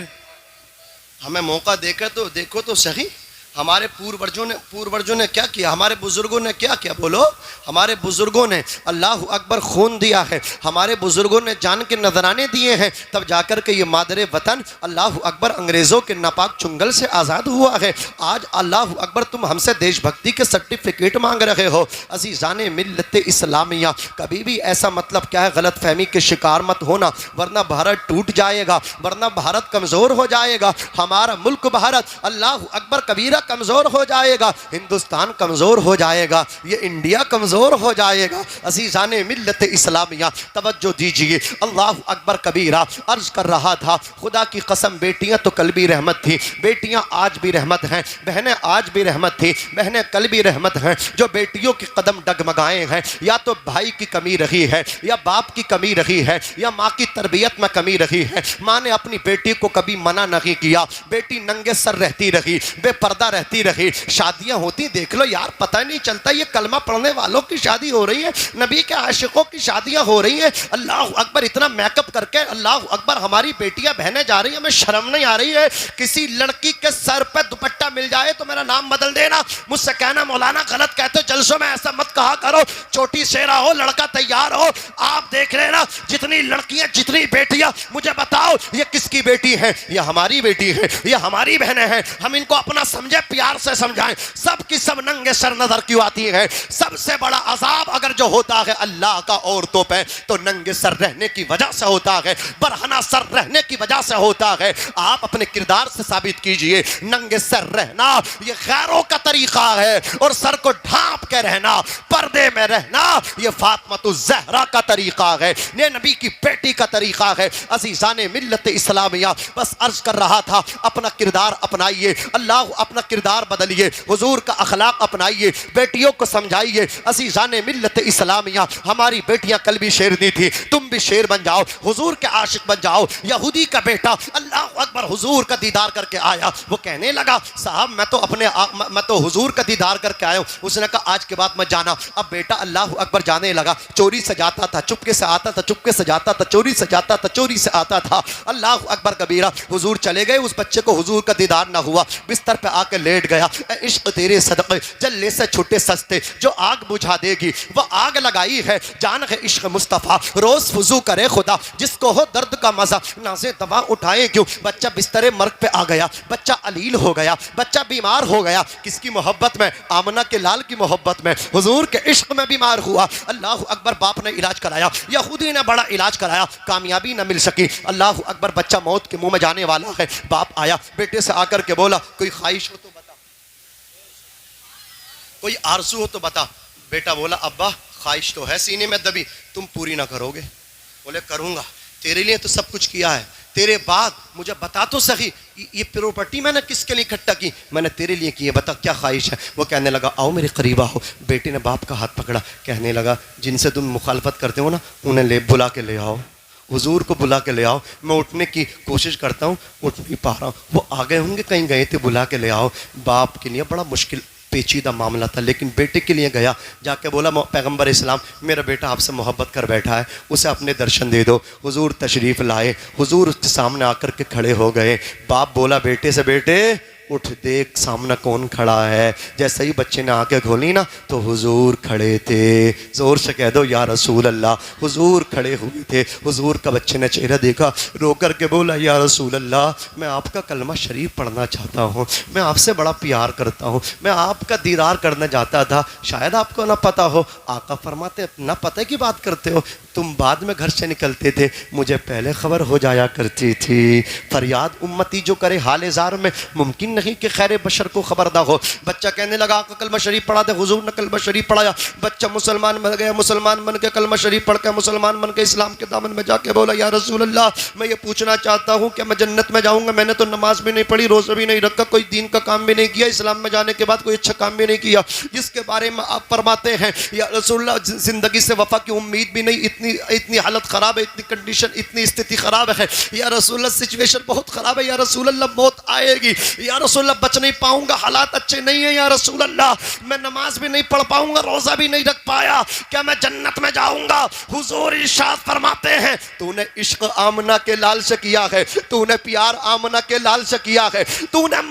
ہمیں موقع دیکھو تو صحیح, ہمارے پورورجوں نے کیا کیا, ہمارے بزرگوں نے کیا کیا, بولو. ہمارے بزرگوں نے اللہ اکبر خون دیا ہے, ہمارے بزرگوں نے جان کے نذرانے دیے ہیں, تب جا کر کے یہ مادر وطن اللہ اکبر انگریزوں کے ناپاک چنگل سے آزاد ہوا ہے. آج اللہ اکبر تم ہم سے دیش بھکتی کے سرٹیفکیٹ مانگ رہے ہو. عزیزان ملت اسلامیہ, کبھی بھی ایسا مطلب کیا ہے غلط فہمی کے شکار مت ہونا, ورنہ بھارت ٹوٹ جائے گا, ورنہ بھارت کمزور ہو جائے گا. ہمارا ملک بھارت اللہ اکبر کبیرہ کمزور ہو جائے گا, ہندوستان کمزور ہو جائے گا, یہ انڈیا کمزور ہو جائے گا. عزیزان ملت اسلامیہ توجہ دیجئے, اللہ اکبر کبیرہ. عرض کر رہا تھا, خدا کی قسم بیٹیاں تو کل بھی رحمت تھی, بیٹیاں آج بھی رحمت ہیں, بہنیں آج بھی رحمت تھی, بہنیں کل بھی رحمت ہیں. جو بیٹیوں کی قدم ڈگمگائے ہیں, یا تو بھائی کی کمی رہی ہے, یا باپ کی کمی رہی ہے, یا ماں کی تربیت میں کمی رہی ہے. ماں نے اپنی بیٹی کو کبھی منع نہیں کیا, بیٹی ننگے سر رہتی رہی, بے پردہ رہتی رہی. شادیاں ہوتی دیکھ لو یار, پتہ نہیں چلتا یہ کلمہ پڑھنے والوں کی شادی ہو رہی ہے, نبی کے عاشقوں کی شادیاں ہو رہی ہیں. اللہ اکبر, اتنا میک اپ کر کے اللہ اکبر ہماری بیٹیاں بہنیں جا رہی ہیں. ہمیں شرم نہیں آ رہی ہے. کسی لڑکی کے سر پہ دوپٹہ مل جائے تو میرا نام بدل دینا, مجھ سے کہنا مولانا غلط کہتے ہو, جلسوں میں ایسا مت کہا کرو. چوٹی سیرا ہو, لڑکا تیار ہو, آپ دیکھ لینا جتنی لڑکیاں جتنی بیٹیاں, مجھے بتاؤ یہ کس کی بیٹی ہے؟ یہ ہماری بیٹی ہے, یہ ہماری بہنیں ہیں. ہم ان کو اپنا سمجھے پیار سے سمجھائیں، سب کی سب ننگے سر نظر کیوں آتی ہیں؟ سب سے بڑا عذاب اگر جو ہوتا ہے اللہ کا عورتوں پہ تو ننگے سر رہنے کی وجہ سے ہوتا ہے، برہنہ سر رہنے کی وجہ سے ہوتا ہے۔ آپ اپنے کردار سے ثابت کیجئے ننگے سر رہنا یہ غیروں کا طریقہ ہے، اور سر کو ڈھانپ کے رہنا، پردے میں رہنا یہ فاطمہ الزہرا کا طریقہ ہے، یہ نبی کی بیٹی کا طریقہ ہے۔ عزیزان ملت اسلامیہ، بس عرض کر رہا تھا اپنا کردار اپنائیے، اللہ اپنا کردار بدلیے، حضور کا اخلاق اپنائیے، بیٹیوں کو سمجھائیے۔ عزیزان ملت اسلامیہ، ہماری بیٹیاں کل بھی شیرنی تھی، تم بھی شیر بن جاؤ، حضور کے عاشق بن جاؤ۔ یہودی کا بیٹا اللہ اکبر حضور کا دیدار کر کے آیا، وہ کہنے لگا صاحب میں تو حضور کا دیدار کر کے آیا ہوں۔ اس نے کہا آج کے بعد مت جانا۔ اب بیٹا اللہ اکبر جانے لگا، چوری سے جاتا تھا، چپکے سے آتا تھا، چپکے سے جاتا تھا، چوری سے جاتا تھا، چوری سے آتا تھا۔ اللہ اکبر کبیرہ، حضور چلے گئے، اس بچے کو حضور کا دیدار نہ ہوا، بستر پہ آ کے لیٹ گیا۔ اے عشق تیرے صدقے جلے سے چھوٹے سستے، جو آگ بجھا دے گی وہ آگ لگائی ہے، جان ہے عشق مصطفیٰ، روز وضو کرے خدا، جس کو ہو درد کا مزہ نازے دوا اٹھائے کیوں۔ بچہ بستر مرگ پہ آ گیا، بچہ علیل ہو گیا، بچہ بیمار ہو گیا، کس کی محبت میں؟ آمنہ کے لال کی محبت میں، حضور کے عشق میں بیمار ہوا۔ اللہ اکبر، باپ نے علاج کرایا، یہودی نے بڑا علاج کرایا، کامیابی نہ مل سکی۔ اللہ اکبر، بچہ موت کے منہ میں جانے والا ہے۔ باپ آیا، بیٹے سے آ کر کے بولا کوئی خواہش ہو تو بتا، کوئی آرزو ہو تو بتا۔ بیٹا بولا ابا خواہش تو ہے سینے میں دبی، تم پوری نہ کرو گے؟ بولے کروں گا، تیرے لیے تو سب کچھ کیا ہے، تیرے بعد مجھے بتا تو صحیح یہ پراپرٹی میں نے کس کے لیے اکٹھا کی؟ میں نے تیرے لیے کی ہے، بتا کیا خواہش ہے؟ وہ کہنے لگا آؤ میرے قریب آؤ۔ بیٹے نے باپ کا ہاتھ پکڑا، کہنے لگا جن سے تم مخالفت کرتے ہو نا انہیں بلا کے لے آؤ، حضور کو بلا کے لے آؤ۔ میں اٹھنے کی کوشش کرتا ہوں، اٹھ نہیں پا رہا ہوں۔ وہ آگے ہوں گے، کہیں گئے تھے، بلا کے لے آؤ۔ باپ کے لیے بڑا مشکل پیچیدہ معاملہ تھا، لیکن بیٹے کے لیے گیا، جا کے بولا پیغمبر اسلام میرا بیٹا آپ سے محبت کر بیٹھا ہے، اسے اپنے درشن دے دو۔ حضور تشریف لائے، حضور اس کے سامنے آ کر کے کھڑے ہو گئے۔ باپ بولا بیٹے سے بیٹے اٹھ دیکھ سامنے کون کھڑا ہے۔ جیسے ہی بچے نے آنکھیں کھولی نا تو حضور کھڑے تھے، زور سے کہہ دو یا رسول اللہ۔ حضور کھڑے ہوئے تھے، حضور کا بچے نے چہرہ دیکھا، رو کر کے بولا یا رسول اللہ میں آپ کا کلمہ شریف پڑھنا چاہتا ہوں، میں آپ سے بڑا پیار کرتا ہوں، میں آپ کا دیدار کرنا چاہتا تھا، شاید آپ کو نہ پتا ہو۔ آقا فرماتے نہ پتہ کی بات کرتے ہو، تم بعد میں گھر سے نکلتے تھے، مجھے پہلے خبر ہو جایا کرتی تھی۔ فریاد امتی جو کرے حال زار میں، ممکن نہیں کہ خیر بشر کو خبر نہ ہو۔ بچہ کہنے لگا آقا کلمہ شریف پڑھا دے، حضور نے کلمہ شریف پڑھایا، بچہ مسلمان بن گیا، مسلمان بن کے کلمہ شریف پڑھ کے مسلمان بن کے اسلام کے دامن میں جا کے بولا یا رسول اللہ میں یہ پوچھنا چاہتا ہوں کہ میں جنت میں جاؤں گا، میں نے تو نماز بھی نہیں پڑھی، روزہ بھی نہیں رکھا، کوئی دین کا کام بھی نہیں کیا، اسلام میں جانے کے بعد کوئی اچھا کام بھی نہیں کیا، جس کے بارے میں آپ فرماتے ہیں یا رسول اللہ زندگی سے وفا کی امید بھی نہیں، اتنی حالت خراب ہے، اتنی کنڈیشن، اتنی استھتی خراب ہے یا رسول اللہ، سچویشن بہت خراب ہے یا رسول اللہ، موت آئے گی یا رسول اللہ، بچ نہیں پاؤں گا، حالات اچھے نہیں ہیں یا رسول اللہ، میں نماز بھی نہیں پڑھ پاؤں گا، روزہ بھی نہیں رکھ پایا، کیا میں جنت میں جاؤں گا؟ حضور ارشاد فرماتے ہیں تو نے عشق آمنہ کے لال سے کیا ہے، تو نے پیار آمنہ کے لال سے کیا ہے، تو نے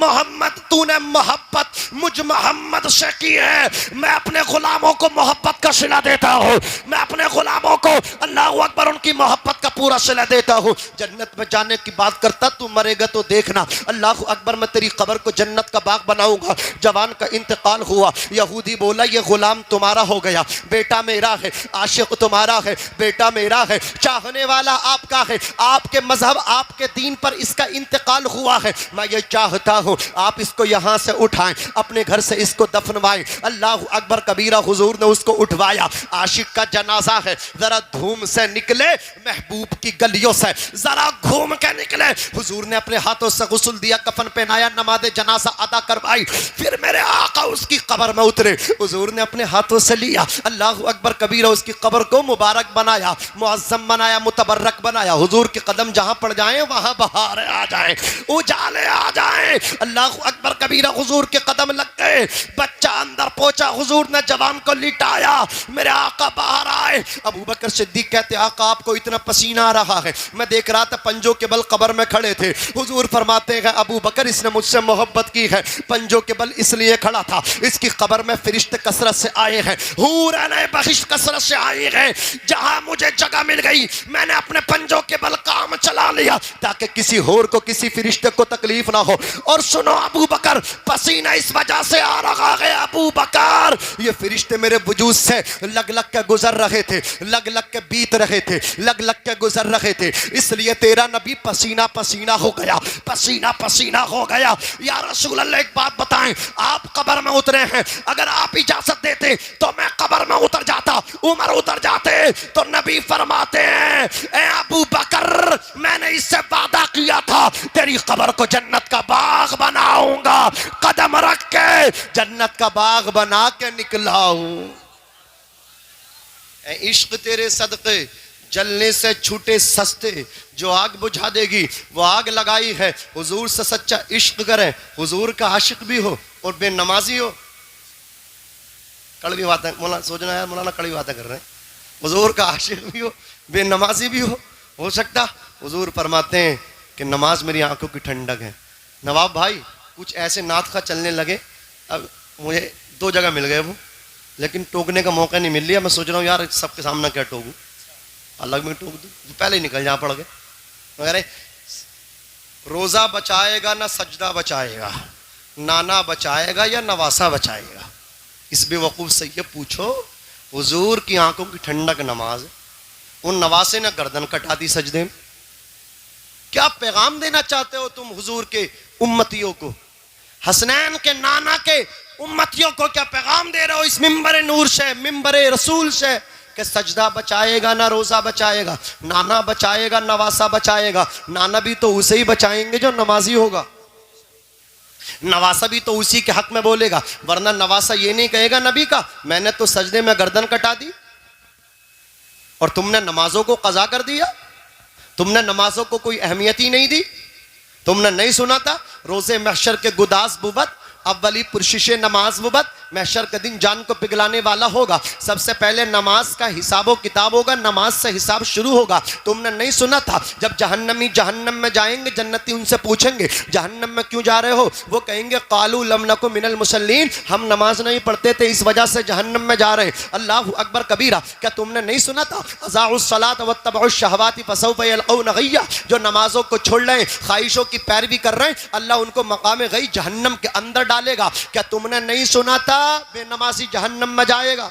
محبت مجھ محمد سے کی ہے۔ میں اپنے غلاموں کو محبت کا صلہ دیتا ہوں، میں اپنے غلاموں کو اللہ اکبر ان کی محبت کا پورا صلہ دیتا ہوں۔ جنت میں جانے کی بات کرتا، تو مرے گا تو دیکھنا، اللہ اکبر میں تیری قبر کو جنت کا باغ بناؤں گا۔ جوان کا انتقال ہوا، یہودی بولا یہ غلام تمہارا ہو گیا، بیٹا میرا ہے، عاشق تمہارا ہے، بیٹا میرا ہے، چاہنے والا آپ کا ہے، آپ کے مذہب آپ کے دین پر اس کا انتقال ہوا ہے، میں یہ چاہتا ہوں آپ اس کو یہاں سے اٹھائیں، اپنے گھر سے اس کو دفنوائیں۔ اللہ اکبر کبیرہ، حضور نے اس کو اٹھوایا، عاشق کا جنازہ ہے، ذرا دھوم سے نکلے محبوب کی گلیوں سے، ذرا گھوم کے نکلے۔ حضور نے اپنے ہاتھوں سے غسل دیا، کفن پہنایا، نماز جنازہ ادا کروائی، پھر میرے آقا اس کی قبر میں اترے، حضور نے اپنے ہاتھوں سے لیا، اللہ اکبر کبیرہ، اس کی قبر کو مبارک بنایا، معظم بنایا، متبرک بنایا۔ حضور کے قدم جہاں پڑ جائیں وہاں بہاریں آ جائیں، اجالے آ جائیں، اللہ اکبر کبیرہ، حضور کے قدم لگ گئے۔ بچہ اندر پہنچا، حضور نے جوان کو لٹایا، میرے آقا باہر آئے۔ ابو بکر صدیق کہتے آقا آپ کو اتنا پسینہ آ رہا ہے، میں دیکھ رہا تھا پنجوں کے بل قبر میں کھڑے تھے۔ حضور فرماتے ہیں ابو بکر اس نے مجھ سے محبت کی ہے، پنجوں کے بل اس لیے کھڑا تھا، اس کی قبر میں فرشتے کثرت سے آئے ہیں، حوریں بخشت کثرت سے آئے ہیں، جہاں مجھے جگہ مل گئی میں نے اپنے پنجوں کے بل کام چلا لیا تاکہ کسی اور کو کسی فرشتے کو تکلیف نہ ہو. اور سنو ابو بکر پسینہ اس وجہ سے آ رہا ہے ابو بکر یہ فرشتے میرے وجود سے لگ لگ کے گزر رہے تھے, لگ لگ کے بیت رہے تھے, لگ لگ کے گزر رہے تھے, اس لیے تیرا نبی پسینہ پسینہ ہو گیا, پسینہ پسینہ ہو گیا. یا رسول اللہ ایک بات بتائیں, آپ قبر میں اترے ہیں, اگر آپ اجازت دیتے تو میں قبر میں اتر جاتا, عمر اتر جاتے, تو نبی فرماتے ہیں اے ابو بکر میں نے اس سے وعدہ کیا تھا تیری قبر کو جنت کا باغ بناؤں گا, قدم رکھ کے جنت کا باغ بنا کے نکلا ہوں. اے عشق تیرے صدقے جلنے سے چھوٹے سستے, جو آگ بجھا دے گی وہ آگ لگائی ہے. حضور سے سچا عشق کریں, حضور کا عاشق بھی ہو اور بے نمازی ہو. کڑوی باتیں مولانا سوچنا ہے, مولانا کڑوی باتیں کر رہے ہیں. حضور کا عاشق بھی ہو بے نمازی بھی ہو سکتا. حضور فرماتے ہیں کہ نماز میری آنکھوں کی ٹھنڈک ہے. نواب بھائی کچھ ایسے نعت خواہ چلنے لگے, اب مجھے 2 جگہ مل گئے وہ, لیکن ٹوکنے کا موقع نہیں مل لیا. میں سوچ رہا ہوں یار سب کے سامنے کیا ٹوکوں, الگ میں ٹوک دوں, پہلے ہی نکل جہاں پڑ گئے. مگر روزہ بچائے گا نہ سجدہ بچائے گا, نانا بچائے گا یا نواسا بچائے گا. اس بے وقوف سے یہ پوچھو حضور کی آنکھوں کی ٹھنڈک نماز, ان نواسے نے گردن کٹا دی سجدے میں. کیا پیغام دینا چاہتے ہو تم حضور کے امتیوں کو, حسنین کے نانا کے امتیوں کو کیا پیغام دے رہے ہو اس ممبر نور سے, ممبر رسول سے, کہ سجدہ بچائے گا نہ روزہ بچائے گا, نانا بچائے گا نواسا بچائے گا. نانا بھی تو اسے ہی بچائیں گے جو نمازی ہوگا, نواسا بھی تو اسی کے حق میں بولے گا, ورنہ نواسا یہ نہیں کہے گا نبی کا میں نے تو سجدے میں گردن کٹا دی اور تم نے نمازوں کو قضا کر دیا, تم نے نمازوں کو کوئی اہمیت ہی نہیں دی. تم نے نہیں سنا تھا روزے محشر کے گداز بوبت اولی پرشش نماز بوبت, محشر کے دن جان کو پگلانے والا ہوگا. سب سے پہلے نماز کا حساب و کتاب ہوگا, نماز سے حساب شروع ہوگا. تم نے نہیں سنا تھا جب جہنمی جہنم میں جائیں گے جنتی ان سے پوچھیں گے جہنم میں کیوں جا رہے ہو, وہ کہیں گے قالوا لم نکن من المصلین, ہم نماز نہیں پڑھتے تھے اس وجہ سے جہنم میں جا رہے ہیں. اللہ اکبر کبیرہ. کیا تم نے نہیں سنا تھا اضاعوا الصلاۃ واتبعوا الشہوات فسوف یلقون غیا, جو نمازوں کو چھوڑ رہے ہیں خواہشوں کی پیروی کر رہے ہیں اللہ ان کو مقام غی جہنم کے اندر ڈالے گا. کیا تم نے نہیں سنا تھا بے نمازی جہنم میں جائے گا,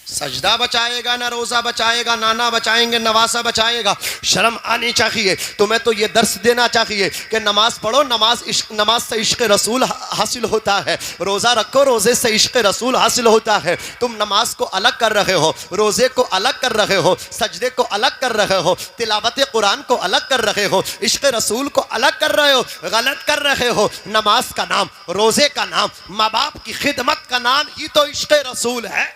سجدہ بچائے گا نہ روزہ بچائے گا, نانا بچائیں گے نواسا بچائے گا. شرم آنی چاہیے تمہیں, تو یہ درس دینا چاہیے کہ نماز پڑھو, نماز سے عشق رسول حاصل ہوتا ہے, روزہ رکھو روزے سے عشق رسول حاصل ہوتا ہے. تم نماز کو الگ کر رہے ہو, روزے کو الگ کر رہے ہو, سجدے کو الگ کر رہے ہو, تلاوت قرآن کو الگ کر رہے ہو, عشق رسول کو الگ کر رہے ہو, غلط کر رہے ہو. نماز کا نام, روزے کا نام, ماں باپ کی خدمت کا نام ہی تو عشق رسول ہے.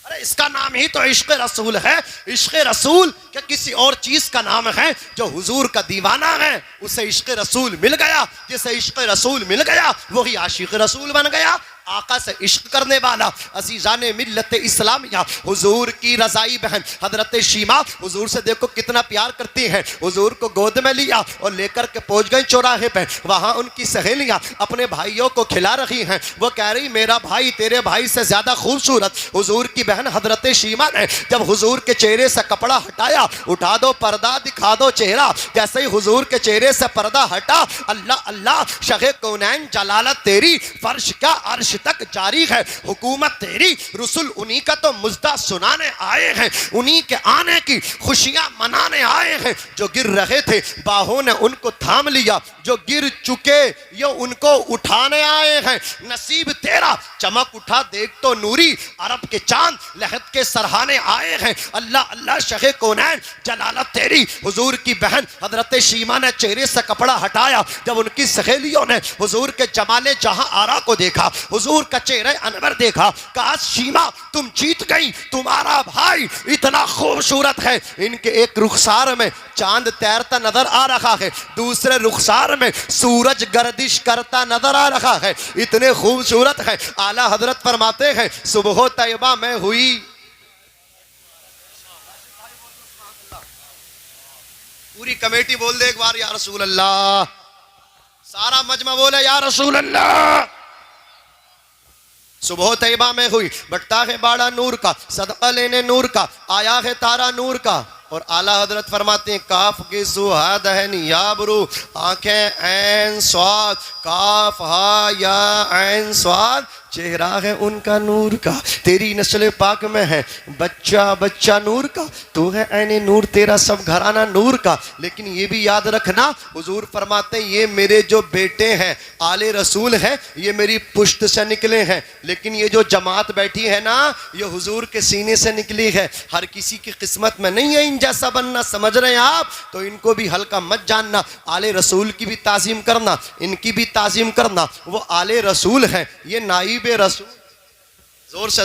ارے اس کا نام ہی تو عشق رسول ہے. عشق رسول کہ کسی اور چیز کا نام ہے. جو حضور کا دیوانہ ہے اسے عشق رسول مل گیا, جسے عشق رسول مل گیا وہی عاشق رسول بن گیا. آقا سے عشق کرنے والا عزیزان ملت اسلامیہ, حضور کی رضائی بہن حضرت شیما حضور سے دیکھو کتنا پیار کرتی ہیں. حضور کو گود میں لیا اور لے کر کے پہنچ گئی چوراہے پہ, وہاں ان کی سہیلیاں اپنے بھائیوں کو کھلا رہی ہیں. وہ کہہ رہی میرا بھائی تیرے بھائی سے زیادہ خوبصورت. حضور کی بہن حضرت شیما نے جب حضور کے چہرے سے کپڑا ہٹایا, اٹھا دو پردہ دکھا دو چہرہ, جیسے ہی حضور کے چہرے سے پردہ ہٹا, اللہ اللہ شہ کونین جلالت تیری, فرش کا عرش تک جاری ہے, حکومت تیری, رسول انہی کا تو مزدہ سنانے آئے ہیں, انہی کے آنے کی خوشیاں منانے آئے ہیں. جو گر رہے تھے باہوں نے ان کو تھام لیا, جو گر چکے یہ ان کو اٹھانے آئے ہیں. نصیب تیرا چمک اٹھا دیکھ تو نوری, عرب کے چاند لہد کے سرہانے آئے ہیں. اللہ اللہ شہ کونین جلالت تیری. حضور کی بہن حضرت شیما نے چہرے سے کپڑا ہٹایا, جب ان کی سہیلیوں نے حضور کے جمال جہاں آرا کو دیکھا, حضور کا چہرہ انور دیکھا, کہا شیما تم جیت گئی, تمہارا بھائی اتنا خوبصورت ہے. ان کے ایک رخسار میں چاند تیرتا نظر آ رہا ہے, دوسرے رخسار میں سورج گردش کرتا نظر آ رہا ہے, اتنے خوبصورت ہے. اعلیٰ حضرت فرماتے ہیں صبح طیبہ میں ہوئی, پوری کمیٹی بول دے ایک بار یا رسول اللہ, سارا مجمع بولے یا رسول اللہ. صبح طیبہ میں ہوئی، بٹتا ہے باڑا نور کا، صدقہ لینے نور کا، آیا ہے تارا نور کا۔ اور اعلیٰ حضرت فرماتے ہیں کاف کی سوہد ہے یا برو، آنکھیں عین صاد، کاف ہا یا عین صاد، چہرہ ہے ان کا نور کا، تیری نسل پاک میں ہے بچہ بچہ نور کا، تو ہے عین نور، تیرا سب گھرانہ نور کا۔ لیکن یہ بھی یاد رکھنا، حضور فرماتے ہیں یہ میرے جو بیٹے ہیں آل رسول ہیں، یہ میری پشت سے نکلے ہیں، لیکن یہ جو جماعت بیٹھی ہے نا، یہ حضور کے سینے سے نکلی ہے۔ ہر کسی کی قسمت میں نہیں ہے ان جیسا بننا، سمجھ رہے ہیں آپ؟ تو ان کو بھی ہلکا مت جاننا، آل رسول کی بھی تعظیم کرنا، ان کی بھی تعظیم کرنا۔ وہ آل رسول ہیں، یہ نائب رسول،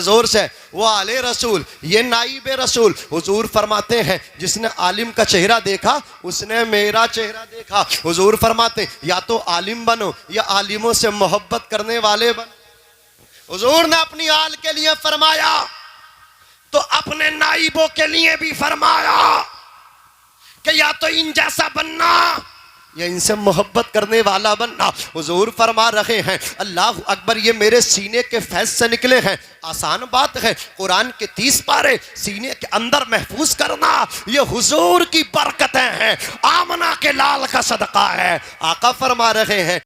زور سے وہ آل رسول، یہ نائب رسول۔ حضور فرماتے ہیں جس نے عالم کا چہرہ دیکھا اس نے میرا چہرہ دیکھا۔ حضور فرماتے ہیں یا تو عالم بنو یا عالموں سے محبت کرنے والے بنو۔ حضور نے اپنی آل کے لیے فرمایا تو اپنے نائبوں کے لیے بھی فرمایا کہ یا تو ان جیسا بننا یا ان سے محبت کرنے والا بننا۔ حضور فرما رہے ہیں اللہ اکبر، یہ میرے سینے کے فیض سے نکلے ہیں۔ آسان بات ہے، قرآن کے 30 پارے سینے کے اندر محفوظ کرنا، یہ حضور کی برکتیں ہیں، آمنہ کے لال کا صدقہ ہے۔ آقا فرما رہے ہیں